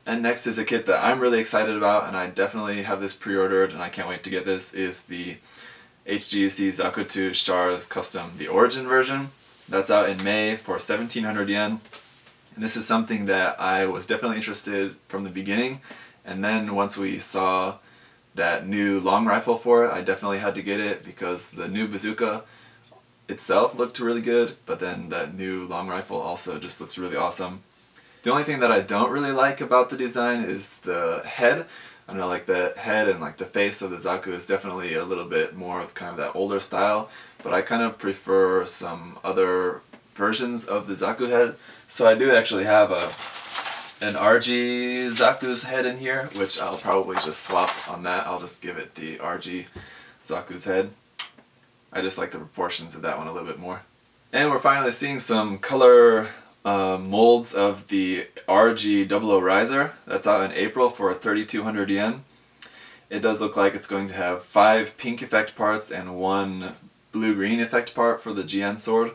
And next is a kit that I'm really excited about, and I definitely have this pre-ordered and I can't wait to get this, is the HGUC ZakuAurelius Stars Custom The Origin version. That's out in May for 1700 yen. And this is something that I was definitely interested from the beginning, and then once we saw that new long rifle for it, I definitely had to get it because the new bazooka itself looked really good, but then that new long rifle also just looks really awesome. The only thing that I don't really like about the design is the head. I don't know, like the head and like the face of the Zaku is definitely a little bit more of kind of that older style, but I kind of prefer some other versions of the Zaku head. So I do actually have an RG Zaku's head in here, which I'll probably just swap on that. I'll just give it the RG Zaku's head. I just like the proportions of that one a little bit more. And we're finally seeing some color molds of the RG 00 Riser. That's out in April for 3200 yen. It does look like it's going to have 5 pink effect parts and 1 blue-green effect part for the GN sword.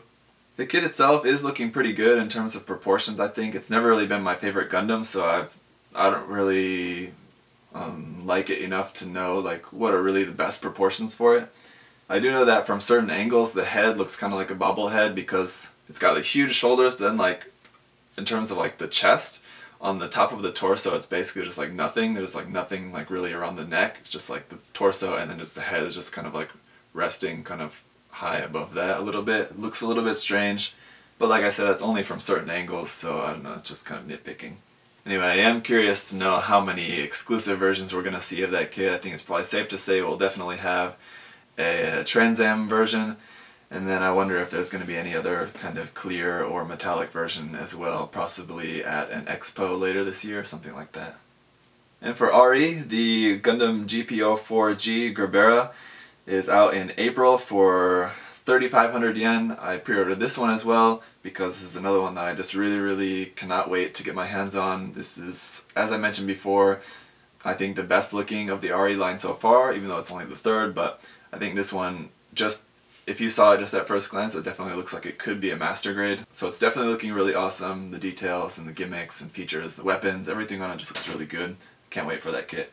The kit itself is looking pretty good in terms of proportions, I think. It's never really been my favorite Gundam, so I don't really like it enough to know like what are really the best proportions for it. I do know that from certain angles the head looks kind of like a bobblehead because it's got the huge shoulders, but then like in terms of like the chest, on the top of the torso it's basically just like nothing. There's like nothing like really around the neck. It's just like the torso, and then just the head is just kind of like resting kind of high above that a little bit. It looks a little bit strange, but like I said, that's only from certain angles, so I don't know, it's just kind of nitpicking. Anyway, I am curious to know how many exclusive versions we're going to see of that kit. I think it's probably safe to say we'll definitely have a Trans Am version, and then I wonder if there's going to be any other kind of clear or metallic version as well, possibly at an expo later this year or something like that. And for RE, the Gundam GP04G Gerbera is out in April for 3,500 yen. I pre-ordered this one as well because this is another one that I just really cannot wait to get my hands on. This is, as I mentioned before, I think the best looking of the RE line so far, even though it's only the third, but I think this one, just if you saw it just at first glance, it definitely looks like it could be a master grade. So it's definitely looking really awesome. The details and the gimmicks and features, the weapons, everything on it just looks really good. Can't wait for that kit.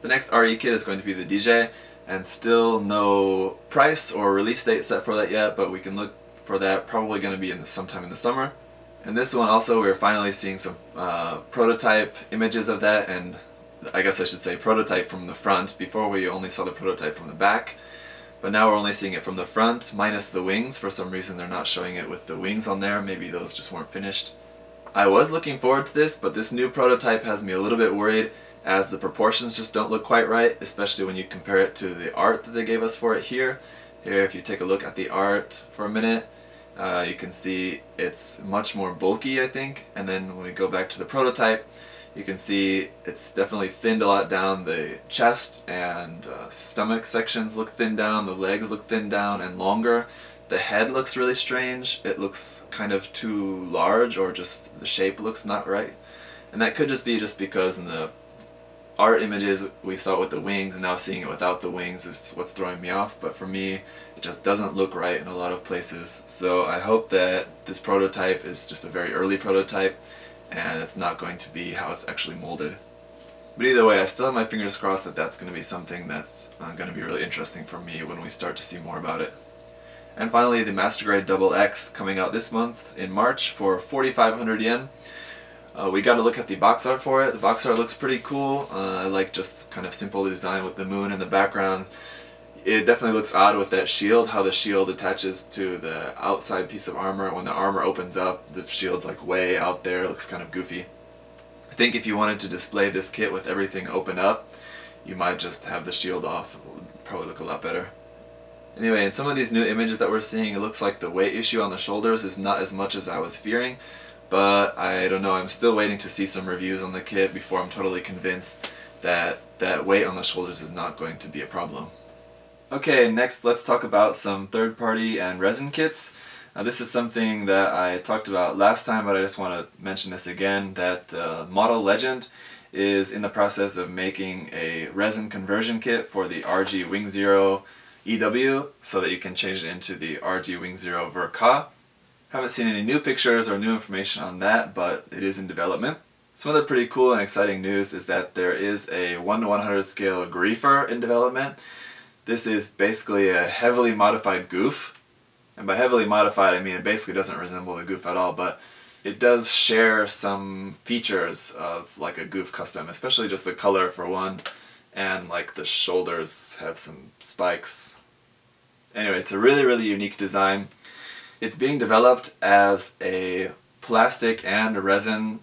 The next RE kit is going to be the DJ, and still no price or release date set for that yet, but we can look for that, probably going to be sometime in the summer. And this one also, we're finally seeing some prototype images of that, and I guess I should say prototype from the front. Before we only saw the prototype from the back, but now we're only seeing it from the front, minus the wings. For some reason they're not showing it with the wings on there. Maybe those just weren't finished. I was looking forward to this, but this new prototype has me a little bit worried, as the proportions just don't look quite right, especially when you compare it to the art that they gave us for it here. Here, if you take a look at the art for a minute, you can see it's much more bulky, I think, and then when we go back to the prototype, you can see it's definitely thinned a lot down. The chest and stomach sections look thinned down, the legs look thinned down and longer. The head looks really strange. It looks kind of too large, or just the shape looks not right. And that could just be just because in the art images we saw it with the wings, and now seeing it without the wings is what's throwing me off. But for me, it just doesn't look right in a lot of places. So I hope that this prototype is just a very early prototype and it's not going to be how it's actually molded. But either way, I still have my fingers crossed that that's going to be something that's going to be really interesting for me when we start to see more about it. And finally, the Master Grade Double X coming out this month in March for 4,500 yen. We got to look at the box art for it. The box art looks pretty cool. I like just kind of simple design with the moon in the background. It definitely looks odd with that shield, how the shield attaches to the outside piece of armor. When the armor opens up, the shield's like way out there. It looks kind of goofy. I think if you wanted to display this kit with everything open up, you might just have the shield off. It would probably look a lot better. Anyway, in some of these new images that we're seeing, it looks like the weight issue on the shoulders is not as much as I was fearing. But I don't know, I'm still waiting to see some reviews on the kit before I'm totally convinced that that weight on the shoulders is not going to be a problem. Okay, next let's talk about some third-party and resin kits. Now this is something that I talked about last time, but I just want to mention this again, that Model Legend is in the process of making a resin conversion kit for the RG Wing Zero EW so that you can change it into the RG Wing Zero Verka. Haven't seen any new pictures or new information on that, but it is in development. Some other pretty cool and exciting news is that there is a 1:100 scale griefer in development. This is basically a heavily modified goof. And by heavily modified, I mean it basically doesn't resemble the goof at all, but it does share some features of like a goof custom, especially just the color for one, and like the shoulders have some spikes. Anyway, it's a really unique design. It's being developed as a plastic and a resin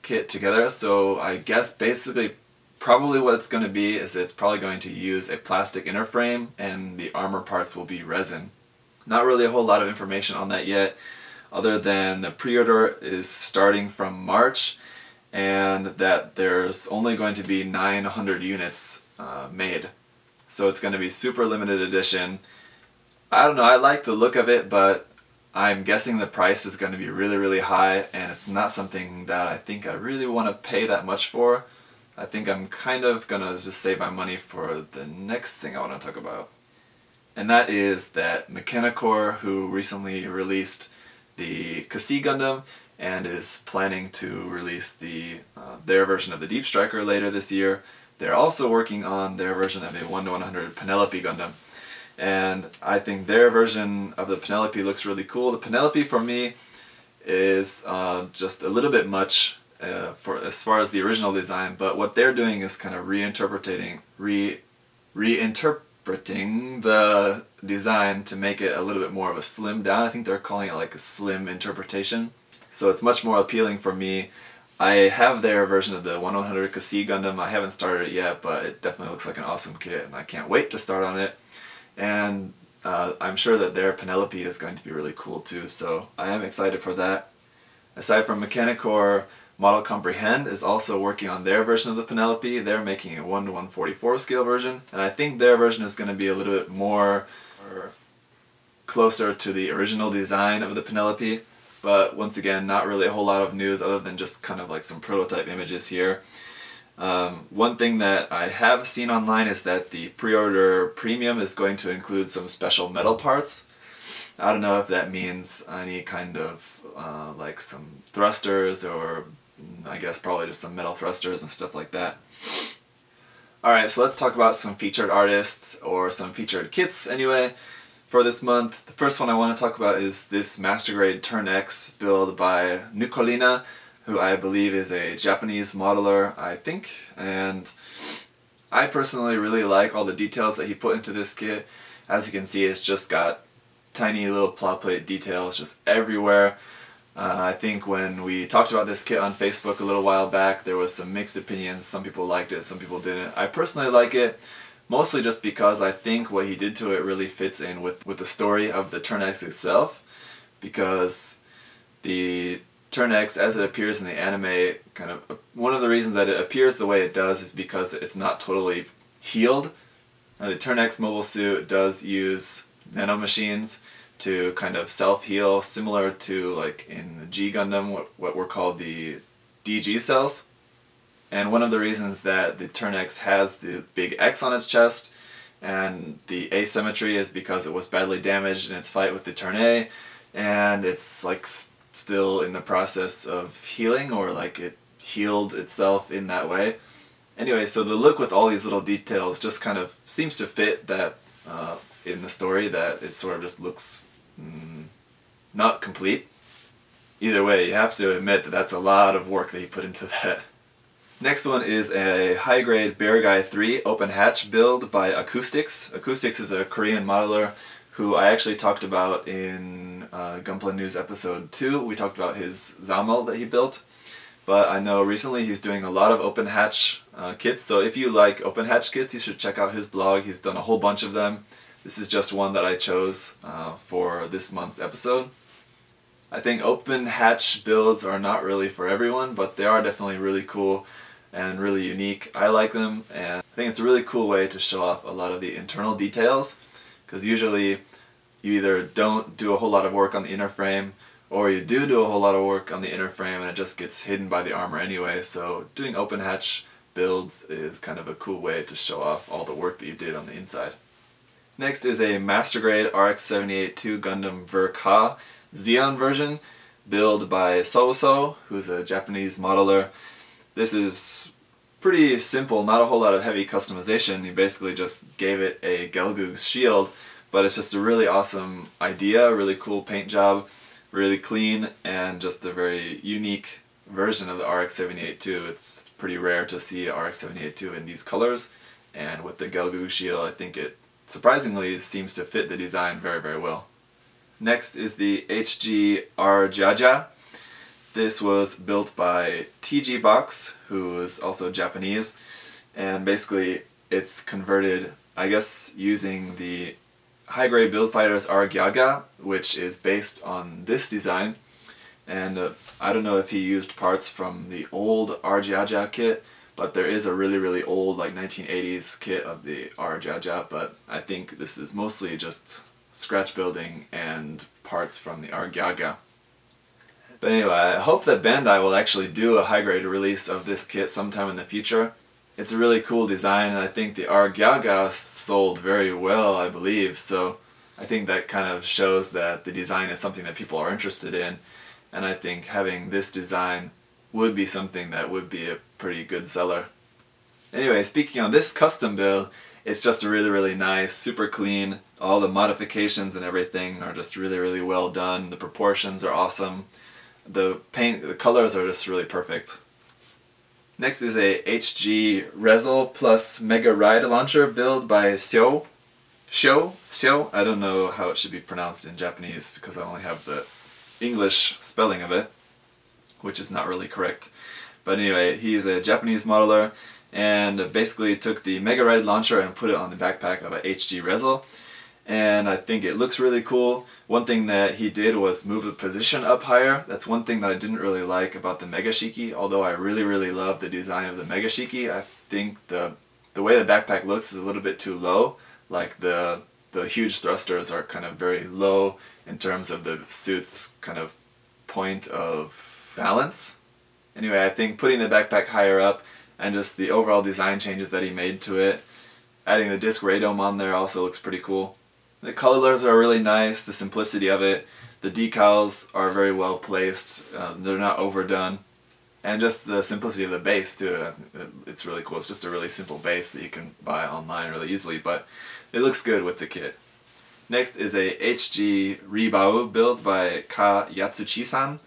kit together, so I guess basically probably what it's going to be is that it's probably going to use a plastic inner frame and the armor parts will be resin. Not really a whole lot of information on that yet, other than the pre-order is starting from March and that there's only going to be 900 units made. So it's going to be super limited edition. I don't know, I like the look of it, but I'm guessing the price is going to be really high, and it's not something that I think I really want to pay that much for. I think I'm kind of going to just save my money for the next thing I want to talk about. And that is that Mechanicore, who recently released the Kasi Gundam and is planning to release their version of the Deep Striker later this year, they're also working on their version of a 1:100 Penelope Gundam. And I think their version of the Penelope looks really cool. The Penelope for me is just a little bit much for as far as the original design, but what they're doing is kind of reinterpreting the design to make it a little bit more of a slim down. I think they're calling it like a slim interpretation. So it's much more appealing for me. I have their version of the 1:100 Kasi Gundam. I haven't started it yet, but it definitely looks like an awesome kit and I can't wait to start on it. And I'm sure that their Penelope is going to be really cool too, so I am excited for that. Aside from Mechanicore, Model Comprehend is also working on their version of the Penelope. They're making a 1:144 scale version, and I think their version is going to be a little bit more or closer to the original design of the Penelope, but once again, not really a whole lot of news other than just kind of like some prototype images here. One thing that I have seen online is that the pre-order premium is going to include some special metal parts. I don't know if that means any kind of like some thrusters, or I guess probably just some metal thrusters and stuff like that. Alright, so let's talk about some featured artists, or some featured kits anyway, for this month. The first one I want to talk about is this Master Grade Turn X build by Nukolina, who I believe is a Japanese modeler, I think, and I personally really like all the details that he put into this kit. As you can see, it's just got tiny little plow plate details just everywhere. I think when we talked about this kit on Facebook a little while back, there was some mixed opinions. Some people liked it, some people didn't. I personally like it, mostly just because I think what he did to it really fits in with the story of the Turn X itself, because the Turn X, as it appears in the anime, kind of one of the reasons that it appears the way it does is because it's not totally healed. The Turn X mobile suit does use nanomachines to kind of self-heal, similar to like in the G Gundam, what were called the DG cells. And one of the reasons that the Turn X has the big X on its chest and the asymmetry is because it was badly damaged in its fight with the Turn A, and it's like still in the process of healing, or like it healed itself in that way. Anyway, so the look with all these little details just kind of seems to fit that in the story, that it sort of just looks not complete. Either way, you have to admit that that's a lot of work that he put into that. Next one is a high-grade Bear Guy 3 open hatch build by Acoustics. Acoustics is a Korean modeler who I actually talked about in Gunpla News episode 2. We talked about his Zamel that he built. But I know recently he's doing a lot of open hatch kits, so if you like open hatch kits, you should check out his blog. He's done a whole bunch of them. This is just one that I chose for this month's episode. I think open hatch builds are not really for everyone, but they are definitely really cool and really unique. I like them, and I think it's a really cool way to show off a lot of the internal details, because usually you either don't do a whole lot of work on the inner frame, or you do a whole lot of work on the inner frame and it just gets hidden by the armor anyway. So doing open hatch builds is kind of a cool way to show off all the work that you did on the inside. Next is a Master Grade RX-78-2 Gundam Ver-Ka Xeon version, built by Souso, who's a Japanese modeler. This is pretty simple, not a whole lot of heavy customization. He basically just gave it a Gelgoog's shield, but it's just a really awesome idea, really cool paint job, really clean, and just a very unique version of the RX-78-2. It's pretty rare to see a RX-78-2 in these colors, and with the Gelgoog shield I think it surprisingly seems to fit the design very, very well. Next is the HG Arjaja. This was built by TG Box, who is also Japanese, and basically it's converted, I guess, using the high-grade Build Fighters Argyaga, which is based on this design, and I don't know if he used parts from the old Arjaja kit, but there is a really, really old, like 1980s kit of the Arjaja, but I think this is mostly just scratch building and parts from the Argyaga. But anyway, I hope that Bandai will actually do a high-grade release of this kit sometime in the future. It's a really cool design, and I think the Argyaga sold very well, I believe, so I think that kind of shows that the design is something that people are interested in, and I think having this design would be something that would be a pretty good seller. Anyway, speaking on this custom build, it's just a really, really nice, super clean. All the modifications and everything are just really, really well done. The proportions are awesome. The paint, the colors are just really perfect. Next is a HG Resil plus Mega Ride Launcher build by Xiao. I don't know how it should be pronounced in Japanese because I only have the English spelling of it, which is not really correct. But anyway, he's a Japanese modeler and basically took the Mega Ride Launcher and put it on the backpack of a HG Resil. And I think it looks really cool. One thing that he did was move the position up higher. That's one thing that I didn't really like about the Mega Shiki, although I really, really love the design of the Mega Shiki. I think the way the backpack looks is a little bit too low. Like the huge thrusters are kind of very low in terms of the suit's kind of point of balance. Anyway, I think putting the backpack higher up and just the overall design changes that he made to it, adding the disc radome on there also looks pretty cool. The colors are really nice, the simplicity of it, the decals are very well placed, they're not overdone, and just the simplicity of the base too. It's really cool. It's just a really simple base that you can buy online really easily, but it looks good with the kit. Next is a HG Ribao build by Ka Yatsuchi-san,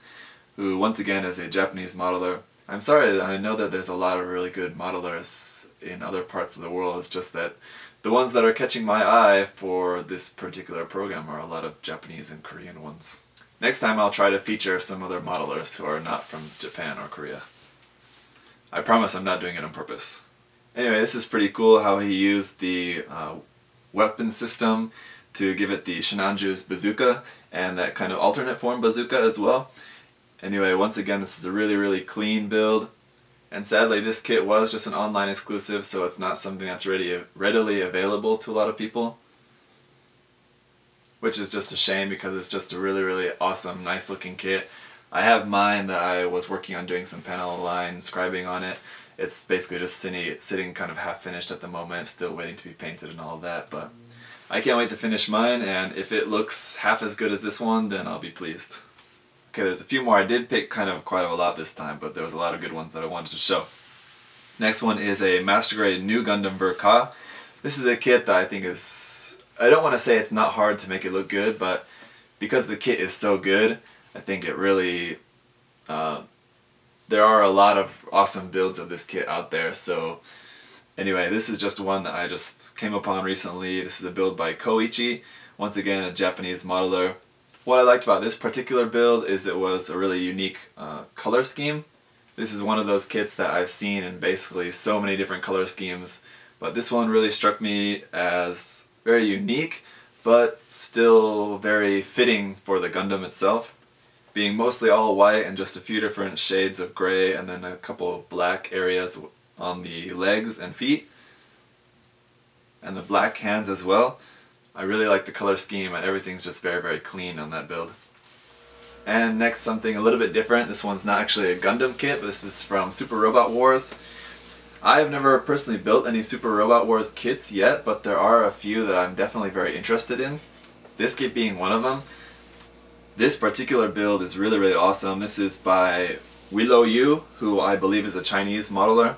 who once again is a Japanese modeler. I'm sorry, I know that there's a lot of really good modelers in other parts of the world, it's just that the ones that are catching my eye for this particular program are a lot of Japanese and Korean ones. Next time I'll try to feature some other modelers who are not from Japan or Korea. I promise I'm not doing it on purpose. Anyway, this is pretty cool how he used the weapon system to give it the Shinanju's bazooka and that kind of alternate form bazooka as well. Anyway, once again, this is a really, really clean build. And sadly, this kit was just an online exclusive, so it's not something that's readily available to a lot of people. Which is just a shame because it's just a really, really awesome, nice looking kit. I have mine that I was working on doing some panel line scribing on it. It's basically just sitting kind of half finished at the moment, still waiting to be painted and all of that, but I can't wait to finish mine, and if it looks half as good as this one, then I'll be pleased. Okay, there's a few more. I did pick kind of quite a lot this time, but there was a lot of good ones that I wanted to show. Next one is a Master Grade New Gundam Ver-Ka. This is a kit that I think is, I don't want to say it's not hard to make it look good, but because the kit is so good, I think it really, there are a lot of awesome builds of this kit out there. So anyway, this is just one that I just came upon recently. This is a build by Koichi, once again a Japanese modeler. What I liked about this particular build is it was a really unique color scheme. This is one of those kits that I've seen in basically so many different color schemes, but this one really struck me as very unique, but still very fitting for the Gundam itself. Being mostly all white and just a few different shades of gray and then a couple of black areas on the legs and feet. And the black hands as well. I really like the color scheme and everything's just very, very clean on that build. And next, something a little bit different. This one's not actually a Gundam kit, but this is from Super Robot Wars. I have never personally built any Super Robot Wars kits yet, but there are a few that I'm definitely very interested in. This kit being one of them. This particular build is really, really awesome. This is by Willow Yu, who I believe is a Chinese modeler.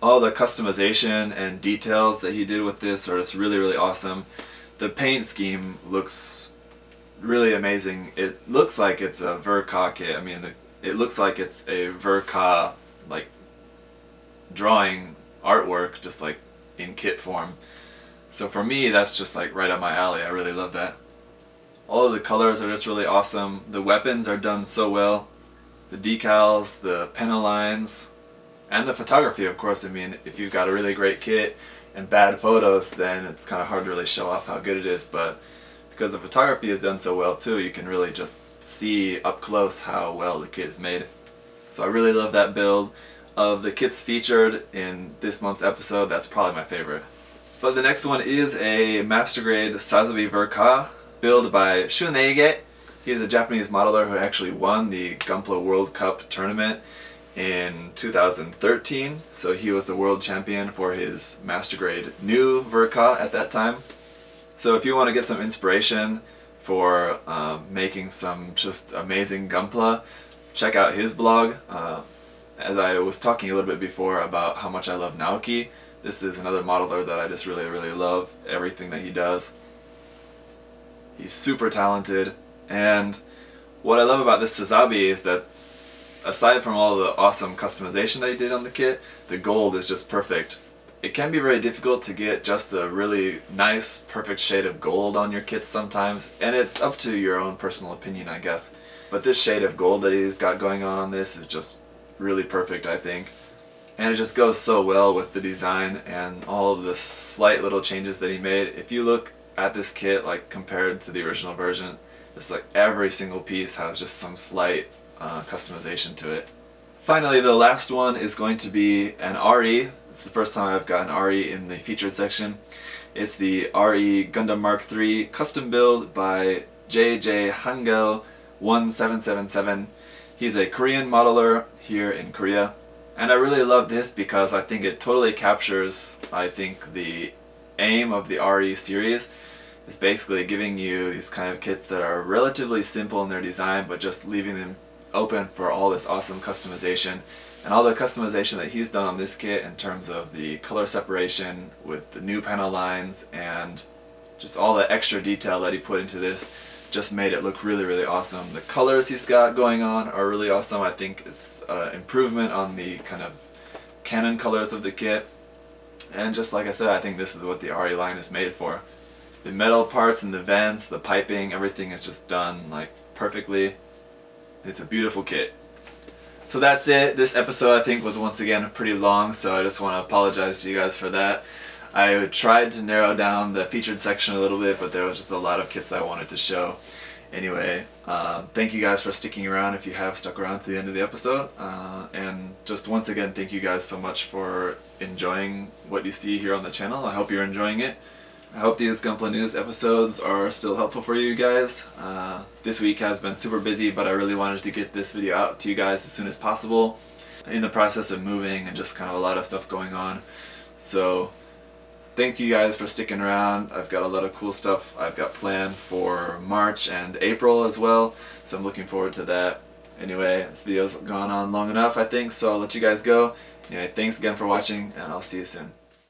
All the customization and details that he did with this are just really, really awesome. The paint scheme looks really amazing. It looks like it's a Ver-Ka kit. I mean, it looks like it's a Ver-Ka like drawing artwork, just like in kit form. So for me, that's just like right up my alley. I really love that. All of the colors are just really awesome. The weapons are done so well. The decals, the panel lines, and the photography, of course. I mean, if you've got a really great kit and bad photos, then it's kind of hard to really show off how good it is, but because the photography is done so well too, you can really just see up close how well the kit is made. So I really love that build. Of the kits featured in this month's episode, that's probably my favorite. But the next one is a Master Grade Sazabi Ver-Ka build by Shuneige. He's a Japanese modeler who actually won the Gunpla World Cup tournament in 2013. So he was the world champion for his Master Grade New Ver-Ka at that time. So if you want to get some inspiration for making some just amazing Gunpla, check out his blog. As I was talking a little bit before about how much I love Naoki, this is another modeler that I just really, really love everything that he does. He's super talented, and what I love about this Sazabi is that aside from all the awesome customization that he did on the kit, the gold is just perfect. It can be very difficult to get just a really nice, perfect shade of gold on your kits sometimes, and it's up to your own personal opinion, I guess. But this shade of gold that he's got going on this is just really perfect, I think. And it just goes so well with the design and all of the slight little changes that he made. If you look at this kit, like compared to the original version, just like every single piece has just some slight customization to it. Finally, the last one is going to be an RE. It's the first time I've got an RE in the featured section. It's the RE Gundam Mark III custom build by JJ Hangel 1777. He's a Korean modeler here in Korea. And I really love this because I think it totally captures, I think, the aim of the RE series. Is basically giving you these kind of kits that are relatively simple in their design, but just leaving them open for all this awesome customization. And all the customization that he's done on this kit in terms of the color separation with the new panel lines and just all the extra detail that he put into this just made it look really, really awesome. The colors he's got going on are really awesome. I think it's an improvement on the kind of canon colors of the kit. And just like I said, I think this is what the RE line is made for. The metal parts and the vents, the piping, everything is just done like perfectly. It's a beautiful kit. So that's it. This episode I think was once again pretty long, so I just want to apologize to you guys for that. I tried to narrow down the featured section a little bit, but there was just a lot of kits that I wanted to show. Anyway, thank you guys for sticking around if you have stuck around to the end of the episode. And just once again, thank you guys so much for enjoying what you see here on the channel. I hope you're enjoying it. I hope these Gunpla News episodes are still helpful for you guys. This week has been super busy, but I really wanted to get this video out to you guys as soon as possible. in the process of moving and just kind of a lot of stuff going on. So thank you guys for sticking around. I've got a lot of cool stuff I've got planned for March and April as well, so I'm looking forward to that. Anyway, this video's gone on long enough, I think, so I'll let you guys go. Anyway, thanks again for watching, and I'll see you soon.